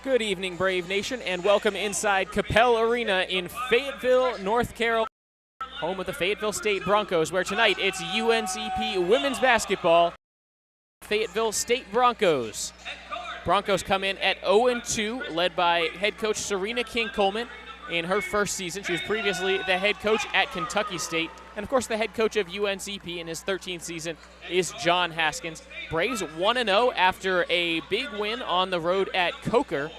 Good evening, Brave Nation, and welcome inside Capel Arena in Fayetteville, North Carolina, home of the Fayetteville State Broncos, where tonight it's UNCP women's basketball. Fayetteville State Broncos. Broncos come in at 0-2, led by head coach Serena King-Coleman in her first season. She was previously the head coach at Kentucky State. And, of course, the head coach of UNCP in his 13th season is John Haskins. Braves 1-0 after a big win on the road at Coker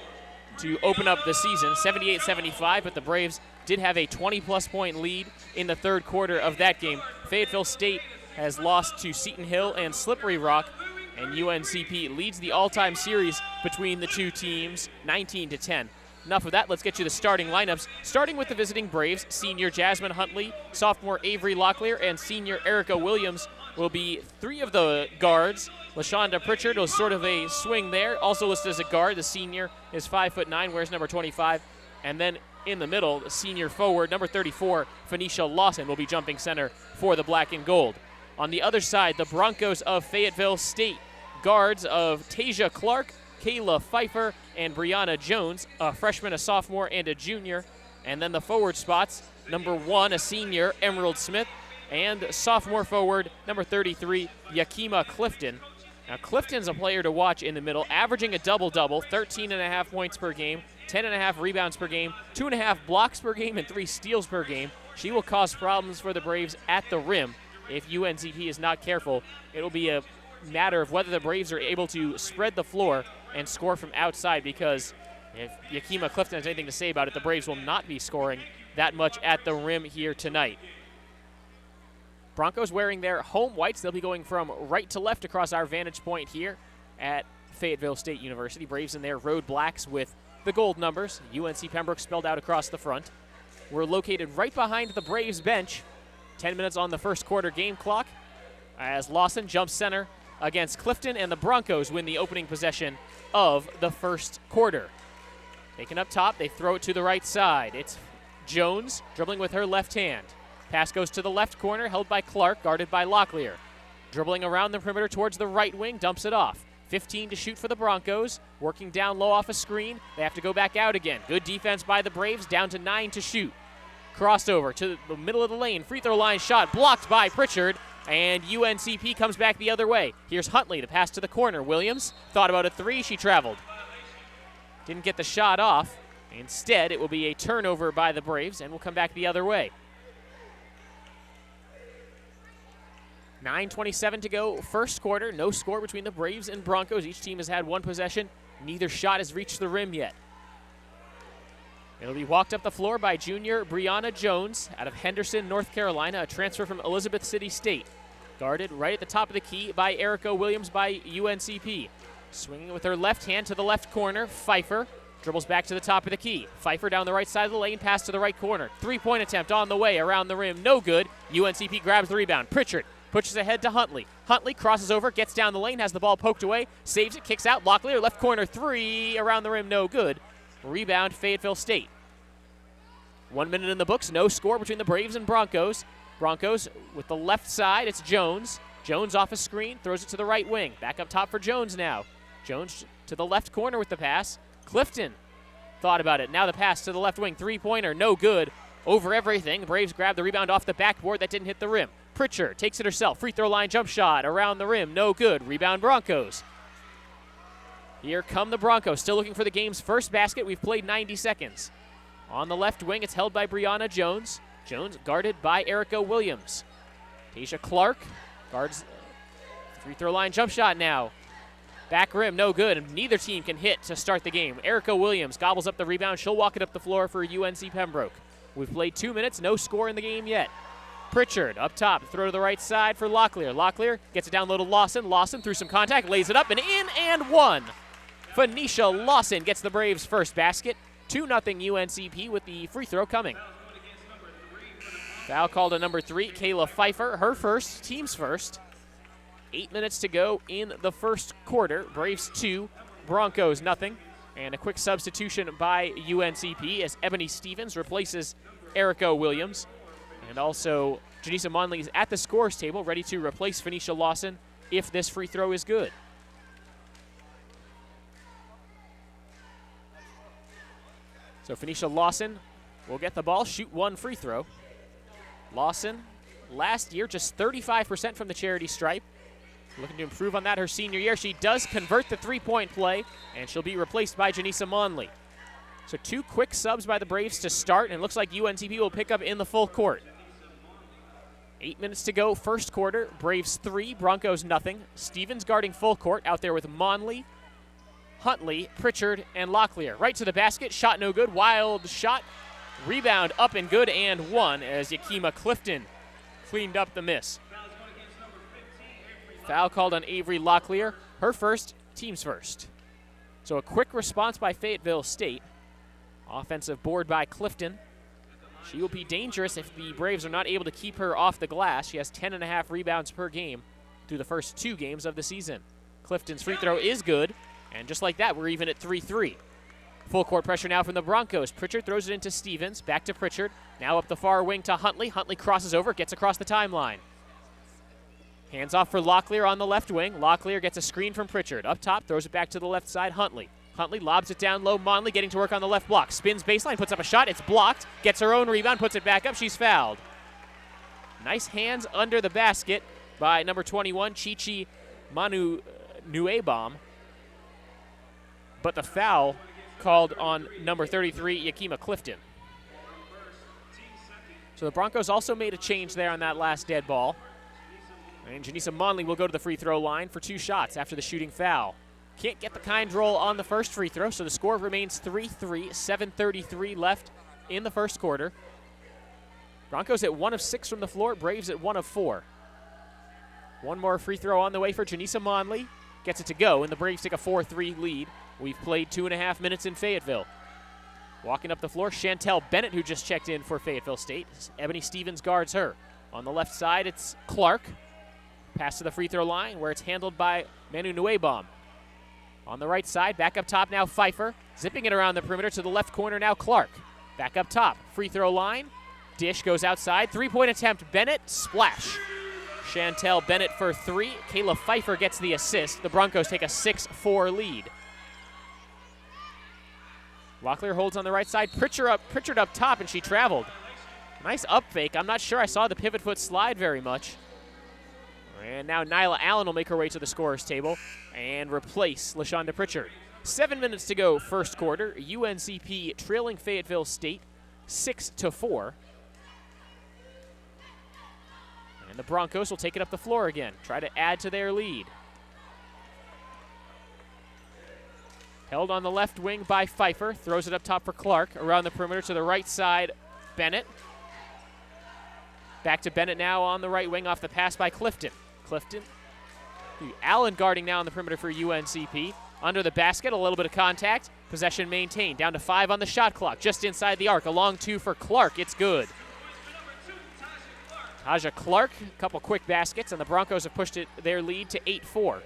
to open up the season, 78-75, but the Braves did have a 20-plus point lead in the third quarter of that game. Fayetteville State has lost to Seton Hill and Slippery Rock, and UNCP leads the all-time series between the two teams, 19-10. Enough of that, let's get you the starting lineups. Starting with the visiting Braves, senior Jasmine Huntley, sophomore Avery Locklear, and senior Erica Williams will be three of the guards. LaShonda Pritchard was sort of a swing there, also listed as a guard. The senior is 5'9", wears number 25. And then in the middle, the senior forward, number 34, Phoenicia Lawson, will be jumping center for the black and gold. On the other side, the Broncos of Fayetteville State, guards of Tasia Clark, Kayla Pfeiffer, and Brianna Jones, a freshman, a sophomore, and a junior. And then the forward spots, number 1, a senior, Emerald Smith, and sophomore forward, number 33, Yakima Clifton. Now, Clifton's a player to watch in the middle, averaging a double-double, 13.5 points per game, 10.5 rebounds per game, 2.5 blocks per game, and 3 steals per game. She will cause problems for the Braves at the rim. If UNCP is not careful, it'll be a matter of whether the Braves are able to spread the floor and score from outside, because if Yakima Clifton has anything to say about it, the Braves will not be scoring that much at the rim here tonight. Broncos wearing their home whites. They'll be going from right to left across our vantage point here at Fayetteville State University. Braves in their road blacks with the gold numbers, UNC Pembroke spelled out across the front. We're located right behind the Braves bench. 10 minutes on the first quarter game clock as Lawson jumps center against Clifton, and the Broncos win the opening possession of the first quarter. Taken up top, they throw it to the right side. It's Jones dribbling with her left hand. Pass goes to the left corner, held by Clark, guarded by Locklear. Dribbling around the perimeter towards the right wing, dumps it off. 15 to shoot for the Broncos, working down low off a screen. They have to go back out again. Good defense by the Braves, down to 9 to shoot. Crossover to the middle of the lane, free throw line shot blocked by Pritchard, and UNCP comes back the other way. Here's Huntley, the pass to the corner. Williams thought about a three, she traveled. Didn't get the shot off. Instead, it will be a turnover by the Braves, and will come back the other way. 9:27 to go, first quarter. No score between the Braves and Broncos. Each team has had one possession. Neither shot has reached the rim yet. It'll be walked up the floor by junior Brianna Jones out of Henderson, North Carolina, a transfer from Elizabeth City State. Guarded right at the top of the key by Erica Williams by UNCP. Swinging with her left hand to the left corner, Pfeiffer dribbles back to the top of the key. Pfeiffer down the right side of the lane, pass to the right corner. Three-point attempt on the way, around the rim, no good. UNCP grabs the rebound. Pritchard pushes ahead to Huntley. Huntley crosses over, gets down the lane, has the ball poked away, saves it, kicks out. Locklear, left corner three, around the rim, no good. Rebound, Fayetteville State. 1 minute in the books, no score between the Braves and Broncos. Broncos with the left side, it's Jones. Jones off a screen, throws it to the right wing. Back up top for Jones now. Jones to the left corner with the pass. Clifton thought about it. Now the pass to the left wing, three-pointer, no good. Over everything, the Braves grab the rebound off the backboard, that didn't hit the rim. Pritchard takes it herself, free throw line jump shot, around the rim, no good. Rebound Broncos. Here come the Broncos, still looking for the game's first basket. We've played 90 seconds. On the left wing, it's held by Brianna Jones. Jones guarded by Erica Williams. Tasia Clark guards free throw line jump shot now. Back rim, no good, and neither team can hit to start the game. Erica Williams gobbles up the rebound. She'll walk it up the floor for UNC Pembroke. We've played 2 minutes, no score in the game yet. Pritchard up top, throw to the right side for Locklear. Locklear gets it down low to Lawson. Lawson through some contact, lays it up and in and one. Phoenicia Lawson gets the Braves' first basket. 2-0 UNCP with the free throw coming. Foul called to number 3, Kayla Pfeiffer, her first, team's first. 8 minutes to go in the first quarter. Braves 2, Broncos nothing. And a quick substitution by UNCP as Ebony Stevens replaces Erica Williams. And also, Janisa Monley is at the scores table, ready to replace Phoenicia Lawson if this free throw is good. So Phoenicia Lawson will get the ball, shoot one free throw. Lawson, last year, just 35% from the charity stripe. Looking to improve on that her senior year. She does convert the three-point play, and she'll be replaced by Janisa Monley. So 2 quick subs by the Braves to start, and it looks like UNCP will pick up in the full court. 8 minutes to go, first quarter. Braves 3, Broncos nothing. Stevens guarding full court out there with Monley, Huntley, Pritchard, and Locklear. Right to the basket, shot no good, wild shot. Rebound up and good, and one as Yakima Clifton cleaned up the miss. Foul called on Avery Locklear. Her first, team's first. So a quick response by Fayetteville State. Offensive board by Clifton. She will be dangerous if the Braves are not able to keep her off the glass. She has 10.5 rebounds per game through the first 2 games of the season. Clifton's free throw is good, and just like that, we're even at 3-3. Full court pressure now from the Broncos. Pritchard throws it into Stevens, back to Pritchard. Now up the far wing to Huntley. Huntley crosses over, gets across the timeline. Hands off for Locklear on the left wing. Locklear gets a screen from Pritchard. Up top, throws it back to the left side, Huntley. Huntley lobs it down low. Monley getting to work on the left block. Spins baseline, puts up a shot. It's blocked. Gets her own rebound, puts it back up. She's fouled. Nice hands under the basket by number 21, Chichi Nuebom. But the foul called on number 33, Yakima Clifton. So the Broncos also made a change there on that last dead ball. And Janisa Monley will go to the free throw line for 2 shots after the shooting foul. Can't get the kind roll on the first free throw, so the score remains 3-3, 7:33 left in the first quarter. Broncos at 1 of 6 from the floor, Braves at 1 of 4. One more free throw on the way for Janisa Monley. Gets it to go, and the Braves take a 4-3 lead. We've played 2.5 minutes in Fayetteville. Walking up the floor, Chantel Bennett, who just checked in for Fayetteville State. Ebony Stevens guards her. On the left side, it's Clark. Pass to the free throw line, where it's handled by Manu Nuebom. On the right side, back up top now, Pfeiffer. Zipping it around the perimeter to the left corner now, Clark. Back up top, free throw line. Dish goes outside. 3-point attempt, Bennett, splash. Chantel Bennett for 3. Kayla Pfeiffer gets the assist. The Broncos take a 6-4 lead. Locklear holds on the right side. Pritchard up top, and she traveled. Nice up fake. I'm not sure I saw the pivot foot slide very much. And now Nyla Allen will make her way to the scorer's table and replace LaShonda Pritchard. 7 minutes to go, first quarter. UNCP trailing Fayetteville State 6-4. And the Broncos will take it up the floor again, try to add to their lead. Held on the left wing by Pfeiffer. Throws it up top for Clark. Around the perimeter to the right side, Bennett. Back to Bennett now on the right wing off the pass by Clifton. Clifton. Allen guarding now on the perimeter for UNCP. Under the basket, a little bit of contact. Possession maintained. Down to 5 on the shot clock. Just inside the arc. A long 2 for Clark. It's good. Taja Clark, a couple quick baskets, and the Broncos have pushed their lead to 8-4.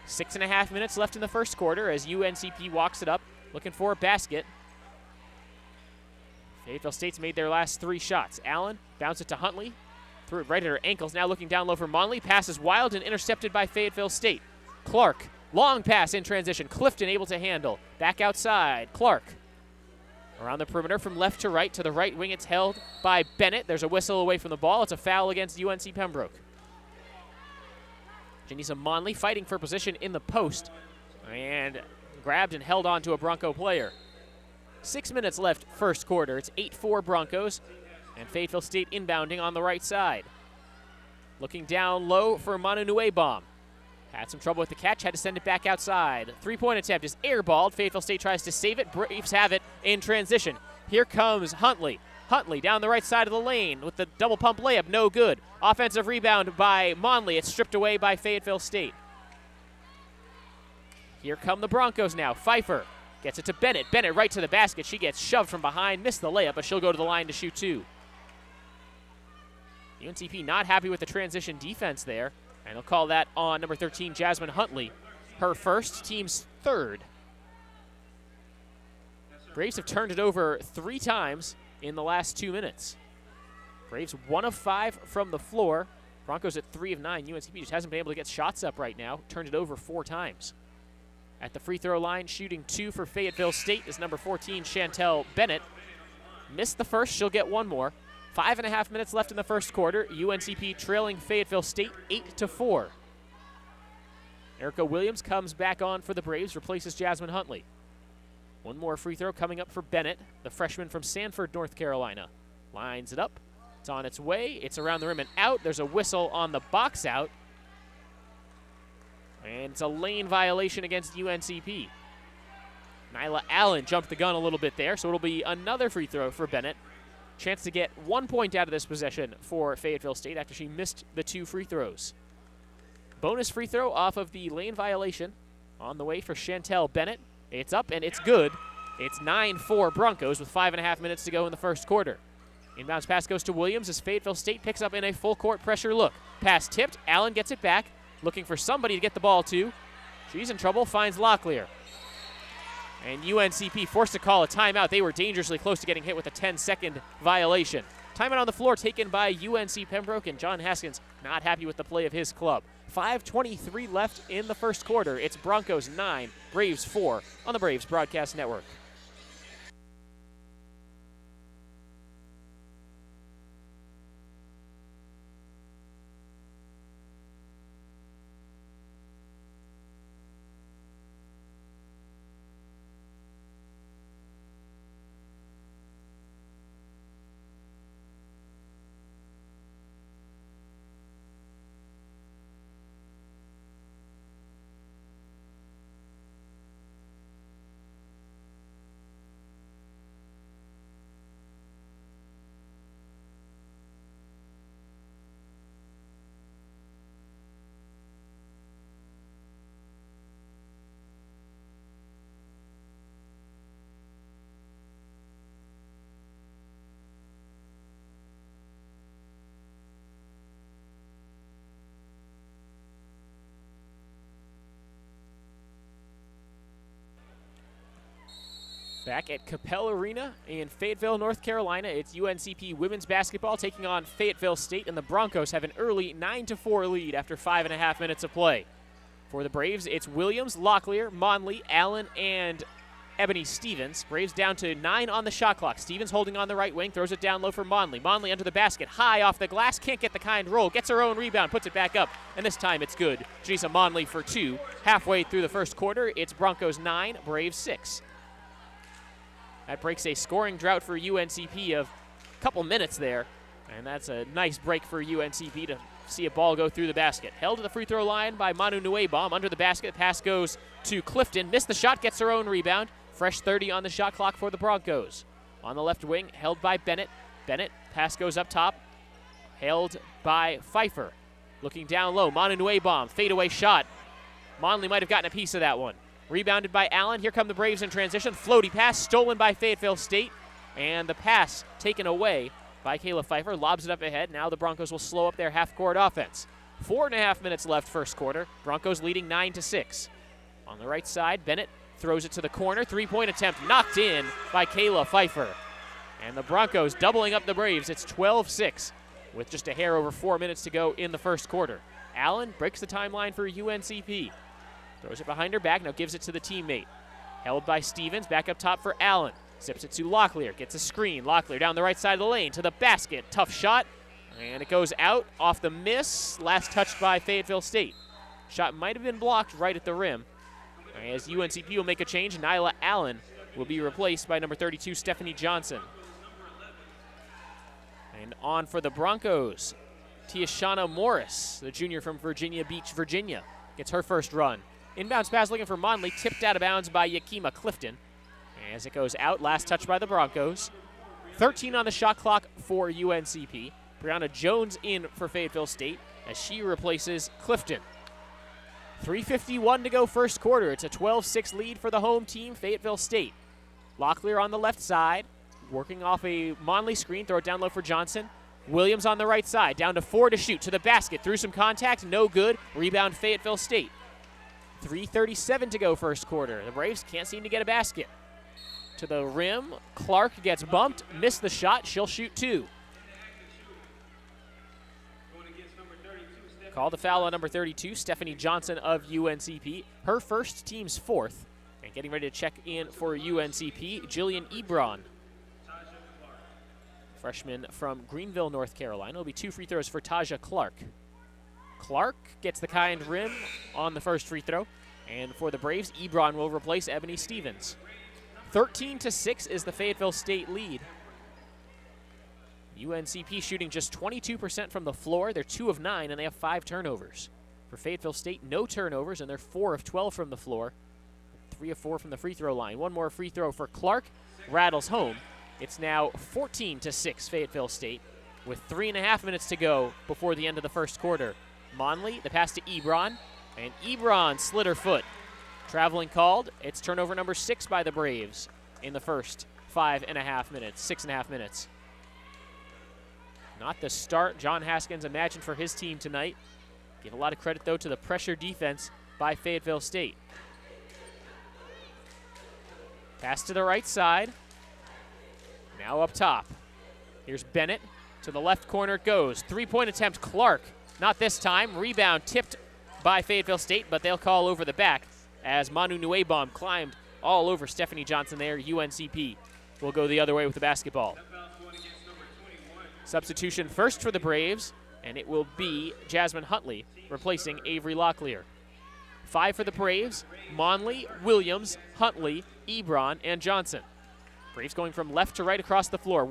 6.5 minutes left in the first quarter as UNCP walks it up, looking for a basket. Fayetteville State's made their last 3 shots. Allen bounce it to Huntley. Threw it right at her ankles. Now looking down low for Monley. Passes wild and intercepted by Fayetteville State. Clark, long pass in transition. Clifton able to handle. Back outside. Clark. Around the perimeter from left to right. To the right wing, it's held by Bennett. There's a whistle away from the ball. It's a foul against UNC Pembroke. Janisa Monley fighting for position in the post. And grabbed and held on to a Bronco player. 6 minutes left, first quarter. It's 8-4 Broncos. And Fayetteville State inbounding on the right side. Looking down low for Manu Nuebom. Had some trouble with the catch, had to send it back outside. 3-point attempt is airballed. Fayetteville State tries to save it. Braves have it in transition. Here comes Huntley. Huntley down the right side of the lane with the double pump layup, no good. Offensive rebound by Monley. It's stripped away by Fayetteville State. Here come the Broncos now. Pfeiffer gets it to Bennett. Bennett right to the basket. She gets shoved from behind, missed the layup, but she'll go to the line to shoot 2. UNCP not happy with the transition defense there, and they'll call that on number 13, Jasmine Huntley. Her first, team's 3rd. Braves have turned it over 3 times in the last 2 minutes. Braves 1 of 5 from the floor. Broncos at 3 of 9. UNCP just hasn't been able to get shots up right now. Turned it over 4 times. At the free throw line, shooting 2 for Fayetteville State is number 14, Chantel Bennett. Missed the first, she'll get one more. 5.5 minutes left in the first quarter. UNCP trailing Fayetteville State 8-4. Erica Williams comes back on for the Braves, replaces Jasmine Huntley. One more free throw coming up for Bennett, the freshman from Sanford, North Carolina. Lines it up. It's on its way. It's around the rim and out. There's a whistle on the box out. And it's a lane violation against UNCP. Nyla Allen jumped the gun a little bit there, so it'll be another free throw for Bennett. Chance to get 1 point out of this possession for Fayetteville State after she missed the 2 free throws. Bonus free throw off of the lane violation on the way for Chantel Bennett. It's up and it's good. It's 9-4 Broncos with 5.5 minutes to go in the first quarter. Inbounds pass goes to Williams as Fayetteville State picks up in a full court pressure look. Pass tipped. Allen gets it back, looking for somebody to get the ball to. She's in trouble, finds Locklear. And UNCP forced to call a timeout. They were dangerously close to getting hit with a 10-second violation. Timeout on the floor taken by UNC Pembroke, and John Haskins not happy with the play of his club. 5:23 left in the first quarter. It's Broncos 9, Braves 4 on the Braves Broadcast Network. Back at Capel Arena in Fayetteville, North Carolina, it's UNCP women's basketball taking on Fayetteville State, and the Broncos have an early 9-4 lead after 5.5 minutes of play. For the Braves, it's Williams, Locklear, Monley, Allen, and Ebony Stevens. Braves down to 9 on the shot clock. Stevens holding on the right wing, throws it down low for Monley. Monley under the basket, high off the glass, can't get the kind roll, gets her own rebound, puts it back up, and this time it's good. Janisa Monley for 2. Halfway through the first quarter, it's Broncos 9, Braves 6. That breaks a scoring drought for UNCP of a couple minutes there, and that's a nice break for UNCP to see a ball go through the basket. Held to the free throw line by Manu Nuebom. Under the basket, pass goes to Clifton. Missed the shot, gets her own rebound. Fresh 30 on the shot clock for the Broncos. On the left wing, held by Bennett. Bennett, pass goes up top. Held by Pfeiffer. Looking down low, Manu Nuebom, fadeaway shot. Monley might have gotten a piece of that one. Rebounded by Allen. Here come the Braves in transition. Floaty pass stolen by Fayetteville State. And the pass taken away by Kayla Pfeiffer. Lobs it up ahead. Now the Broncos will slow up their half-court offense. 4.5 minutes left first quarter. Broncos leading 9-6. On the right side, Bennett throws it to the corner. Three-point attempt knocked in by Kayla Pfeiffer. And the Broncos doubling up the Braves. It's 12-6 with just a hair over 4 minutes to go in the first quarter. Allen breaks the timeline for UNCP. Throws it behind her back, now gives it to the teammate. Held by Stevens, back up top for Allen. Zips it to Locklear, gets a screen. Locklear down the right side of the lane to the basket. Tough shot, and it goes out off the miss. Last touched by Fayetteville State. Shot might have been blocked right at the rim. As UNCP will make a change, Nyla Allen will be replaced by number 32, Stephanie Johnson. And on for the Broncos, Tiashana Morris, the junior from Virginia Beach, Virginia, gets her first run. Inbounds pass looking for Monley, tipped out of bounds by Yakima Clifton. As it goes out, last touch by the Broncos. 13 on the shot clock for UNCP. Brianna Jones in for Fayetteville State as she replaces Clifton. 3:51 to go first quarter. It's a 12-6 lead for the home team, Fayetteville State. Locklear on the left side, working off a Monley screen, throw it down low for Johnson. Williams on the right side, down to 4 to shoot, to the basket, through some contact, no good. Rebound Fayetteville State. 3:37 to go first quarter. The Braves can't seem to get a basket. To the rim, Clark gets bumped, missed the shot, she'll shoot 2. Called a foul on number 32, Stephanie Johnson of UNCP. Her first, team's fourth. And getting ready to check in for UNCP, Jillian Ebron. Freshman from Greenville, North Carolina. It'll be 2 free throws for Taja Clark. Clark gets the kind rim on the first free throw. And for the Braves, Ebron will replace Ebony Stevens. 13-6 is the Fayetteville State lead. UNCP shooting just 22% from the floor. They're 2 of 9, and they have 5 turnovers. For Fayetteville State, no turnovers, and they're 4 of 12 from the floor. 3 of 4 from the free throw line. One more free throw for Clark. Rattles home. It's now 14-6 Fayetteville State with 3.5 minutes to go before the end of the first quarter. Monley, the pass to Ebron, and Ebron slid her foot. Traveling called. It's turnover number 6 by the Braves in the first 5.5 minutes, 6.5 minutes. Not the start John Haskins imagined for his team tonight. Give a lot of credit, though, to the pressure defense by Fayetteville State. Pass to the right side. Now up top. Here's Bennett. To the left corner it goes. 3-point attempt, Clark. Not this time. Rebound tipped by Fayetteville State, but they'll call over the back as Manu Nuebom climbed all over Stephanie Johnson there. UNCP will go the other way with the basketball. Substitution first for the Braves, and it will be Jasmine Huntley replacing Avery Locklear. 5 for the Braves: Monley, Williams, Huntley, Ebron, and Johnson. Braves going from left to right across the floor.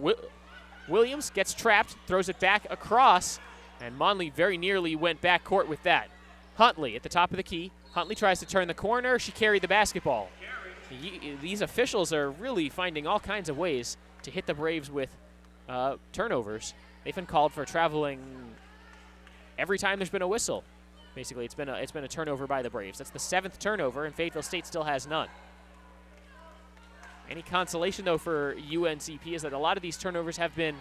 Williams gets trapped, throws it back across, and Monley very nearly went back court with that. Huntley at the top of the key. Huntley tries to turn the corner. She carried the basketball. These officials are really finding all kinds of ways to hit the Braves with turnovers. They've been called for traveling every time there's been a whistle. Basically, it's been a turnover by the Braves. That's the 7th turnover, and Fayetteville State still has none. Any consolation, though, for UNCP is that a lot of these turnovers have been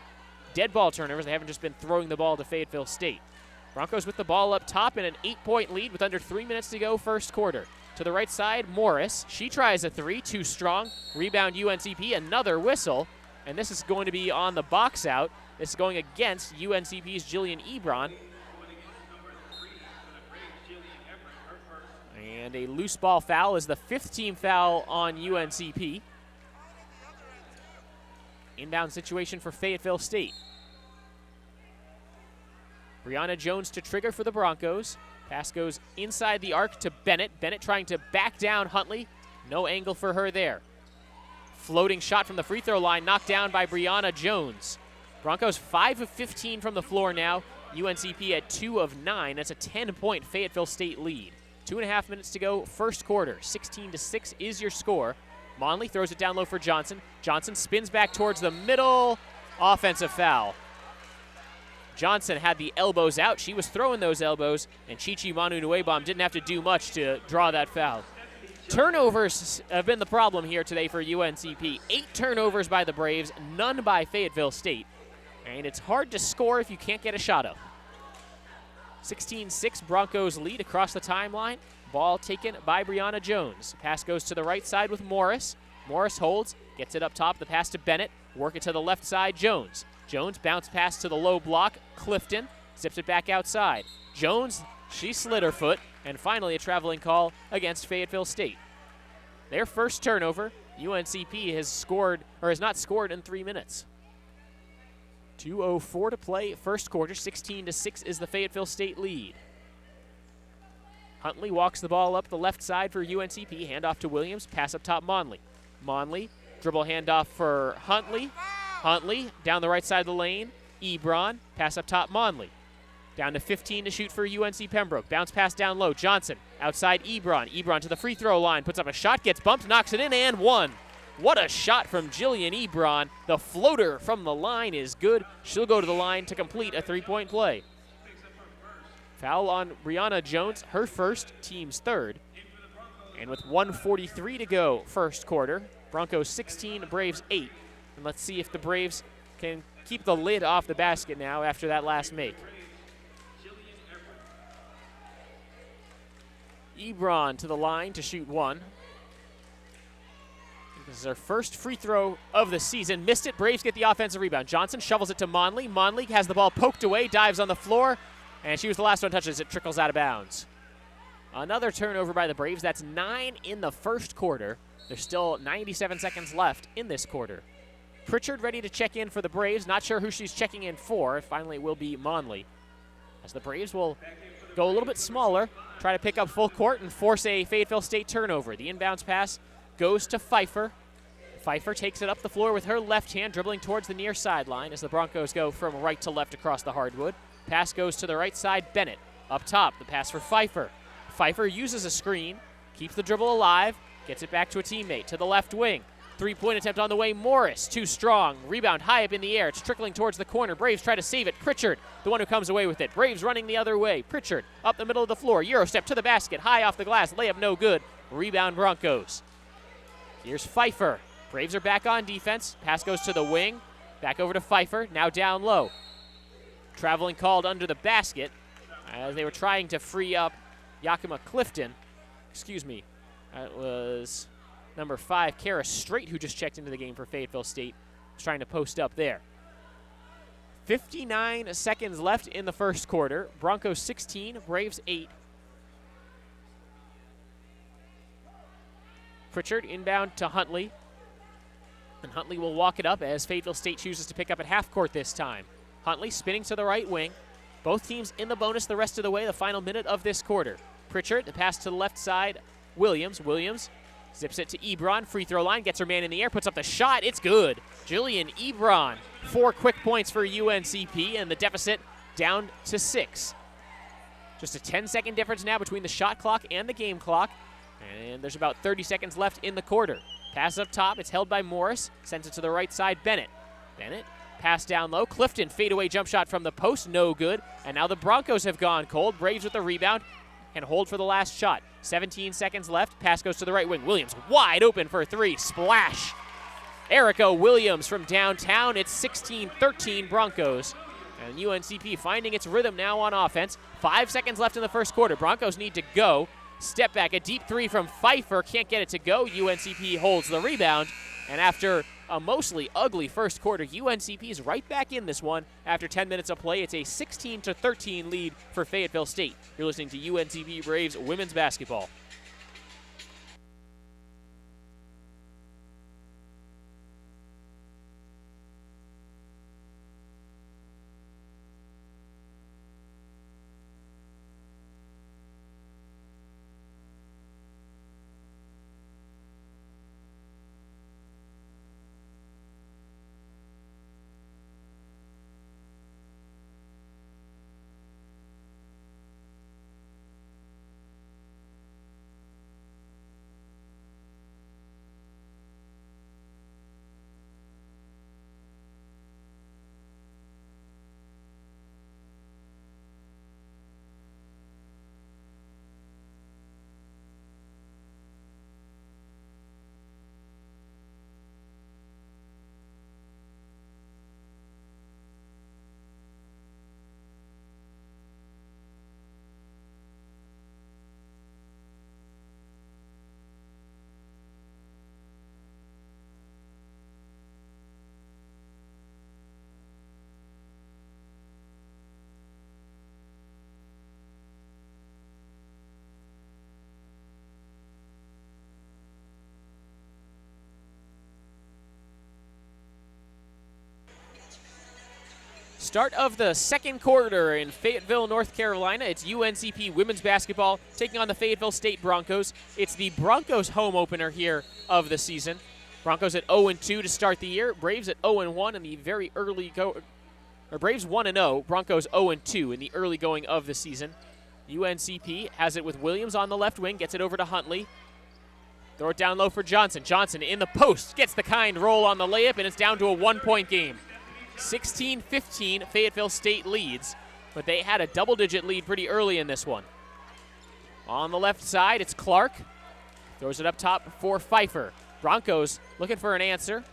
dead ball turnovers. They haven't just been throwing the ball to Fayetteville State. Broncos with the ball up top in an 8-point lead with under 3 minutes to go first quarter. To the right side, Morris. She tries a 3, too strong. Rebound UNCP, another whistle. And this is going to be on the box out. This is going against UNCP's Jillian Ebron. And a loose ball foul is the 5th team foul on UNCP. Inbound situation for Fayetteville State. Brianna Jones to trigger for the Broncos. Pass goes inside the arc to Bennett. Bennett trying to back down Huntley. No angle for her there. Floating shot from the free throw line, knocked down by Brianna Jones. Broncos 5 of 15 from the floor now. UNCP at 2 of 9. That's a 10-point Fayetteville State lead. 2.5 minutes to go, first quarter. 16-6 is your score. Monley throws it down low for Johnson. Johnson spins back towards the middle. Offensive foul. Johnson had the elbows out. She was throwing those elbows, and Chichi Manu Nuebom didn't have to do much to draw that foul. Turnovers have been the problem here today for UNCP. 8 turnovers by the Braves, none by Fayetteville State. And it's hard to score if you can't get a shot up. 16-6 Broncos lead across the timeline. Ball taken by Brianna Jones. Pass goes to the right side with Morris. Morris holds, gets it up top. The pass to Bennett. Work it to the left side, Jones. Jones bounce pass to the low block. Clifton zips it back outside. Jones, she slid her foot. And finally a traveling call against Fayetteville State. Their first turnover. UNCP has not scored in 3 minutes. 2:04 to play, first quarter. 16-6 is the Fayetteville State lead. Huntley walks the ball up the left side for UNCP. Handoff to Williams. Pass up top, Monley. Monley, dribble handoff for Huntley. Huntley down the right side of the lane. Ebron, pass up top, Monley. Down to 15 to shoot for UNC Pembroke. Bounce pass down low. Johnson outside Ebron. Ebron to the free throw line. Puts up a shot, gets bumped, knocks it in, and one. What a shot from Jillian Ebron. The floater from the line is good. She'll go to the line to complete a 3-point play. Foul on Brianna Jones, her first, team's third. And with 1:43 to go first quarter, Broncos 16, Braves 8. And let's see if the Braves can keep the lid off the basket now after that last make. Ebron to the line to shoot one. This is her first free throw of the season. Missed it. Braves get the offensive rebound. Johnson shovels it to Monley. Monley has the ball poked away, dives on the floor, And she was the last one touched as it trickles out of bounds. Another turnover by the Braves. That's 9 in the first quarter. There's still 97 seconds left in this quarter. Pritchard ready to check in for the Braves. Not sure who she's checking in for. Finally, it will be Monley. As the Braves will go a little bit smaller, try to pick up full court and force a Fayetteville State turnover. The inbounds pass goes to Pfeiffer. Pfeiffer takes it up the floor with her left hand, dribbling towards the near sideline as the Broncos go from right to left across the hardwood. Pass goes to the right side, Bennett. Up top, the pass for Pfeiffer. Pfeiffer uses a screen, keeps the dribble alive, gets it back to a teammate to the left wing. Three-point attempt on the way, Morris, too strong. Rebound high up in the air, it's trickling towards the corner. Braves try to save it. Pritchard, the one who comes away with it. Braves running the other way. Pritchard up the middle of the floor, Euro step to the basket, high off the glass, layup no good. Rebound Broncos. Here's Pfeiffer. Braves are back on defense. Pass goes to the wing, back over to Pfeiffer, now down low. Traveling called under the basket as they were trying to free up Yakima Clifton. Excuse me, that was number 5, Kara Strait, who just checked into the game for Fayetteville State, was trying to post up there. 59 seconds left in the first quarter. Broncos 16, Braves 8. Pritchard inbound to Huntley. And Huntley will walk it up as Fayetteville State chooses to pick up at half court this time. Huntley spinning to the right wing. Both teams in the bonus the rest of the way, the final minute of this quarter. Pritchard, the pass to the left side, Williams. Williams zips it to Ebron, free throw line, gets her man in the air, puts up the shot, it's good. Jillian Ebron, 4 quick points for UNCP, and the deficit down to 6. Just a 10-second difference now between the shot clock and the game clock, and there's about 30 seconds left in the quarter. Pass up top, it's held by Morris, sends it to the right side, Bennett. Bennett, pass down low, Clifton, fadeaway jump shot from the post, no good, and now the Broncos have gone cold. Braves with the rebound, and hold for the last shot. 17 seconds left. Pass goes to the right wing. Williams wide open for 3. Splash. Erica Williams from downtown. It's 16-13 Broncos. And UNCP finding its rhythm now on offense. 5 seconds left in the first quarter. Broncos need to go. Step back. A deep 3 from Pfeiffer. Can't get it to go. UNCP holds the rebound. And after a mostly ugly first quarter, UNCP is right back in this one. After 10 minutes of play, it's a 16-13 lead for Fayetteville State. You're listening to UNCP Braves women's basketball. Start of the second quarter in Fayetteville, North Carolina. It's UNCP women's basketball taking on the Fayetteville State Broncos. It's the Broncos home opener here of the season. Broncos at 0-2 to start the year. Braves at 0-1 in the very early Braves 1-0. Broncos 0-2 in the early going of the season. UNCP has it with Williams on the left wing, gets it over to Huntley. Throw it down low for Johnson. Johnson in the post, gets the kind roll on the layup, and it's down to a 1-point game. 16-15, Fayetteville State leads, but they had a double-digit lead pretty early in this one. On the left side, it's Clark. Throws it up top for Pfeiffer. Broncos looking for an answer.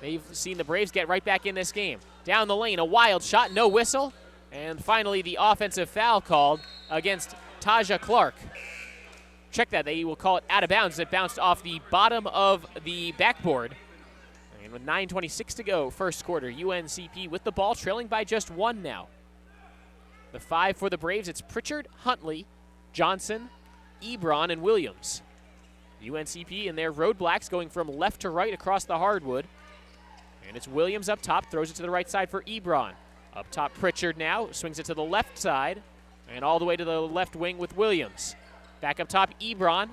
They've seen the Braves get right back in this game. Down the lane, a wild shot, no whistle. And finally, the offensive foul called against Taja Clark. Check that, they will call it out of bounds. It bounced off the bottom of the backboard. And with 9:26 to go, first quarter, UNCP with the ball, trailing by just 1 now. The 5 for the Braves, it's Pritchard, Huntley, Johnson, Ebron, and Williams. UNCP in their road blacks going from left to right across the hardwood. And it's Williams up top, throws it to the right side for Ebron. Up top, Pritchard now, swings it to the left side, and all the way to the left wing with Williams. Back up top, Ebron.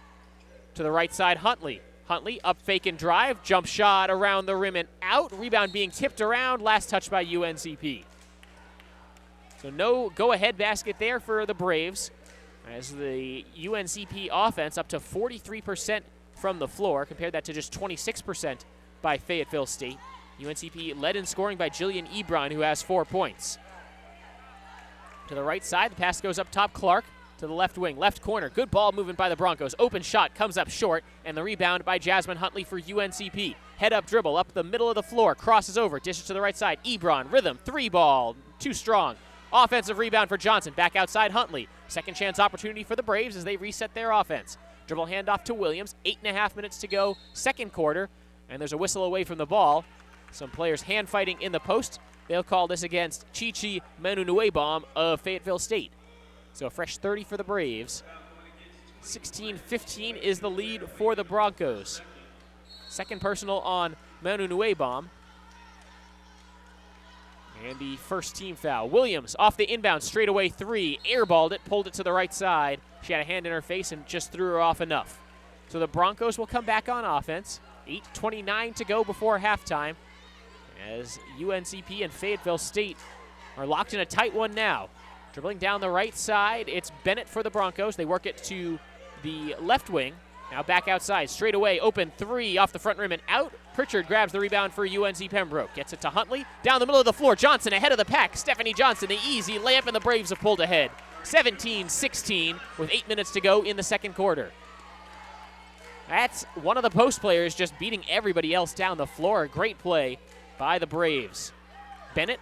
To the right side, Huntley. Huntley up fake and drive, jump shot around the rim and out. Rebound being tipped around, last touch by UNCP. So no go-ahead basket there for the Braves, as the UNCP offense up to 43% from the floor. Compared that to just 26% by Fayetteville State. UNCP led in scoring by Jillian Ebron, who has 4 points. To the right side, the pass goes up top, Clark. To the left wing, left corner. Good ball movement by the Broncos. Open shot comes up short, and the rebound by Jasmine Huntley for UNCP. Head up dribble up the middle of the floor, crosses over, dishes to the right side. Ebron, rhythm, 3 ball, too strong. Offensive rebound for Johnson. Back outside, Huntley. Second chance opportunity for the Braves as they reset their offense. Dribble handoff to Williams. 8.5 minutes to go, second quarter, and there's a whistle away from the ball. Some players hand fighting in the post. They'll call this against Chichi Menunuebom of Fayetteville State. So a fresh 30 for the Braves. 16-15 is the lead for the Broncos. Second personal on Menunuebom. And the first team foul. Williams off the inbound, straightaway 3. Airballed it, pulled it to the right side. She had a hand in her face and just threw her off enough. So the Broncos will come back on offense. 8:29 to go before halftime, as UNCP and Fayetteville State are locked in a tight one now. Dribbling down the right side, it's Bennett for the Broncos. They work it to the left wing. Now back outside, straight away, open 3 off the front rim and out. Pritchard grabs the rebound for UNC Pembroke. Gets it to Huntley, down the middle of the floor. Johnson ahead of the pack. Stephanie Johnson, the easy layup, and the Braves have pulled ahead. 17-16 with 8 minutes to go in the second quarter. That's one of the post players just beating everybody else down the floor. Great play by the Braves. Bennett,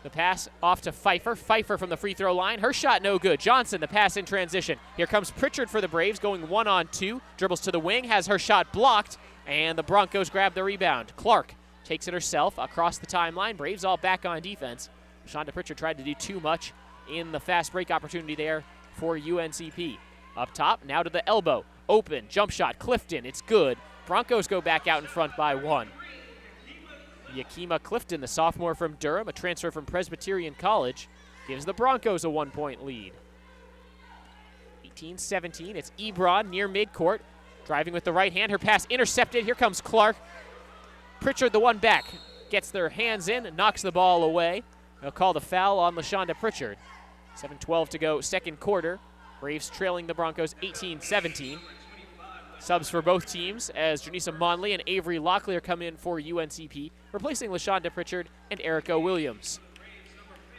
the pass off to Pfeiffer. Pfeiffer from the free throw line. Her shot no good. Johnson, the pass in transition. Here comes Pritchard for the Braves, going 1-on-2. Dribbles to the wing, has her shot blocked, and the Broncos grab the rebound. Clark takes it herself across the timeline. Braves all back on defense. Shonda Pritchard tried to do too much in the fast break opportunity there for UNCP. Up top, now to the elbow. Open, jump shot, Clifton, it's good. Broncos go back out in front by 1. Yakima Clifton, the sophomore from Durham, a transfer from Presbyterian College, gives the Broncos a 1-point lead. 18-17, it's Ebron near midcourt, driving with the right hand. Her pass intercepted. Here comes Clark. Pritchard, the one back, gets their hands in and knocks the ball away. They'll call the foul on LaShonda Pritchard. 7:12 to go, second quarter. Braves trailing the Broncos 18-17. Subs for both teams as Janisa Monley and Avery Locklear come in for UNCP, replacing LaShonda Pritchard and Erica Williams.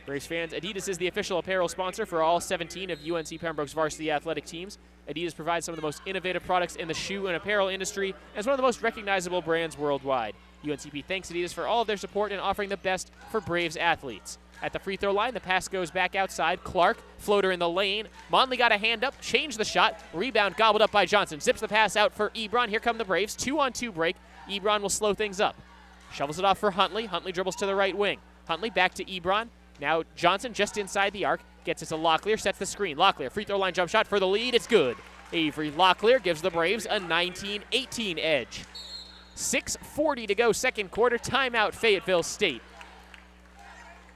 Braves fans, Adidas is the official apparel sponsor for all 17 of UNC Pembroke's varsity athletic teams. Adidas provides some of the most innovative products in the shoe and apparel industry and is one of the most recognizable brands worldwide. UNCP thanks Adidas for all of their support in offering the best for Braves athletes. At the free throw line, the pass goes back outside. Clark, floater in the lane. Monley got a hand up, changed the shot. Rebound gobbled up by Johnson. Zips the pass out for Ebron. Here come the Braves. 2-on-2 break. Ebron will slow things up. Shovels it off for Huntley. Huntley dribbles to the right wing. Huntley back to Ebron. Now Johnson just inside the arc. Gets it to Locklear, sets the screen. Locklear, free throw line jump shot for the lead. It's good. Avery Locklear gives the Braves a 19-18 edge. 6:40 to go, second quarter. Timeout, Fayetteville State.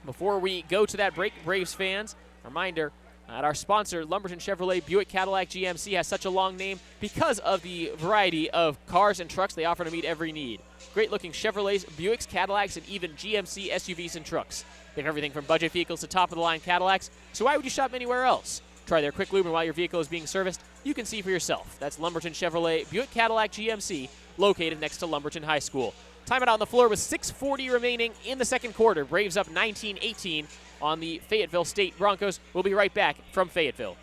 Before we go to that break, Braves fans, reminder that our sponsor, Lumberton Chevrolet Buick Cadillac GMC, has such a long name because of the variety of cars and trucks they offer to meet every need. Great-looking Chevrolets, Buicks, Cadillacs, and even GMC SUVs and trucks. They have everything from budget vehicles to top-of-the-line Cadillacs, so why would you shop anywhere else? Try their quick lube, and while your vehicle is being serviced, you can see for yourself. That's Lumberton Chevrolet Buick Cadillac GMC, located next to Lumberton High School. Timeout on the floor with 6:40 remaining in the second quarter. Braves up 19-18 on the Fayetteville State Broncos. We'll be right back from Fayetteville.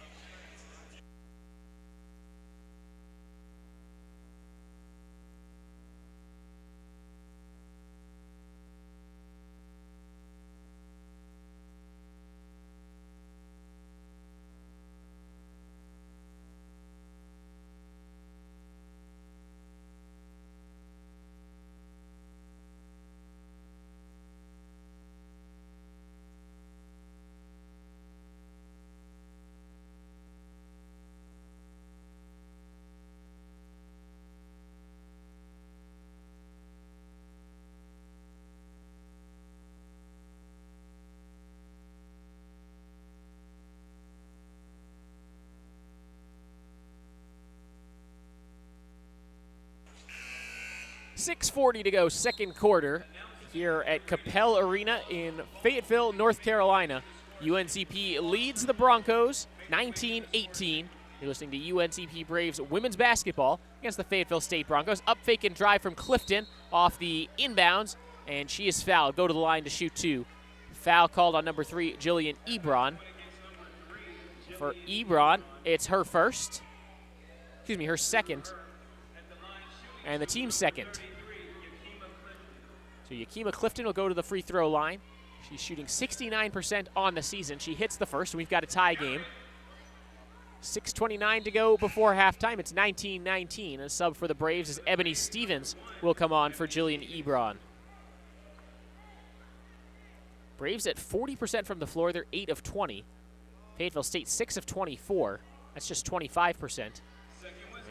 6:40 to go, second quarter, here at Capel Arena in Fayetteville, North Carolina. UNCP leads the Broncos 19-18. You're listening to UNCP Braves women's basketball against the Fayetteville State Broncos. Up fake and drive from Clifton off the inbounds, and she is fouled. Go to the line to shoot two. Foul called on number 3, Jillian Ebron. For Ebron, it's her second, and the team's second. So Yakima Clifton will go to the free throw line. She's shooting 69% on the season. She hits the first, and we've got a tie game. 6:29 to go before halftime. It's 19-19. A sub for the Braves as Ebony Stevens will come on for Jillian Ebron. Braves at 40% from the floor. They're 8 of 20. Fayetteville State 6 of 24. That's just 25%.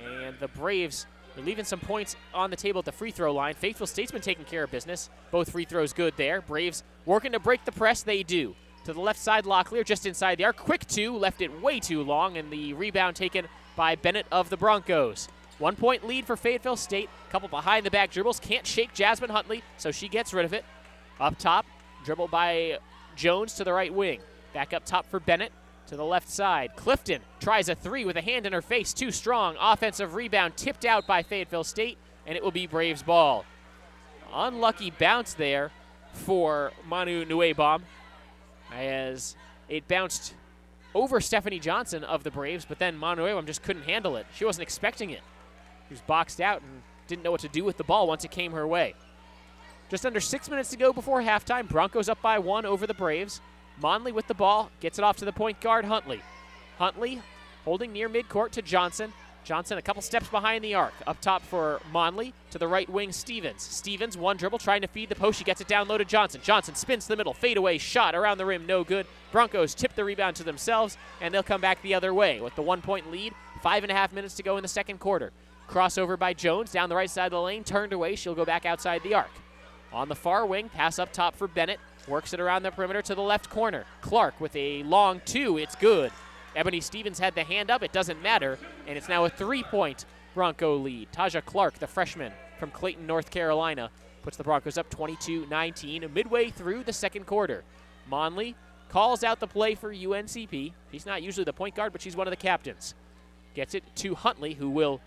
And the Braves are leaving some points on the table at the free throw line. Fayetteville State's been taking care of business. Both free throws good there. Braves working to break the press. They do. To the left side, Locklear just inside the arc. Quick two, left it way too long, and the rebound taken by Bennett of the Broncos. 1 point lead for Fayetteville State. Couple behind the back dribbles. Can't shake Jasmine Huntley, so she gets rid of it. Up top, dribble by Jones to the right wing. Back up top for Bennett. To the left side, Clifton tries a three with a hand in her face, too strong. Offensive rebound tipped out by Fayetteville State, and it will be Braves ball. Unlucky bounce there for Manu Nuebom, as it bounced over Stephanie Johnson of the Braves, but then Manu Nuebom just couldn't handle it. She wasn't expecting it. She was boxed out and didn't know what to do with the ball once it came her way. Just under 6 minutes to go before halftime. Broncos up by 1 over the Braves. Monley with the ball, gets it off to the point guard, Huntley. Huntley holding near midcourt to Johnson. Johnson a couple steps behind the arc. Up top for Monley, to the right wing, Stevens. Stevens, one dribble, trying to feed the post. She gets it down low to Johnson. Johnson spins to the middle, fadeaway shot around the rim, no good. Broncos tip the rebound to themselves, and they'll come back the other way with the 1 point lead. 5.5 minutes to go in the second quarter. Crossover by Jones, down the right side of the lane, turned away. She'll go back outside the arc. On the far wing, pass up top for Bennett. Works it around the perimeter to the left corner. Clark with a long two. It's good. Ebony Stevens had the hand up. It doesn't matter. And it's now a 3-point Bronco lead. Taja Clark, the freshman from Clayton, North Carolina, puts the Broncos up 22-19 midway through the second quarter. Monley calls out the play for UNCP. She's not usually the point guard, but she's one of the captains. Gets it to Huntley, who will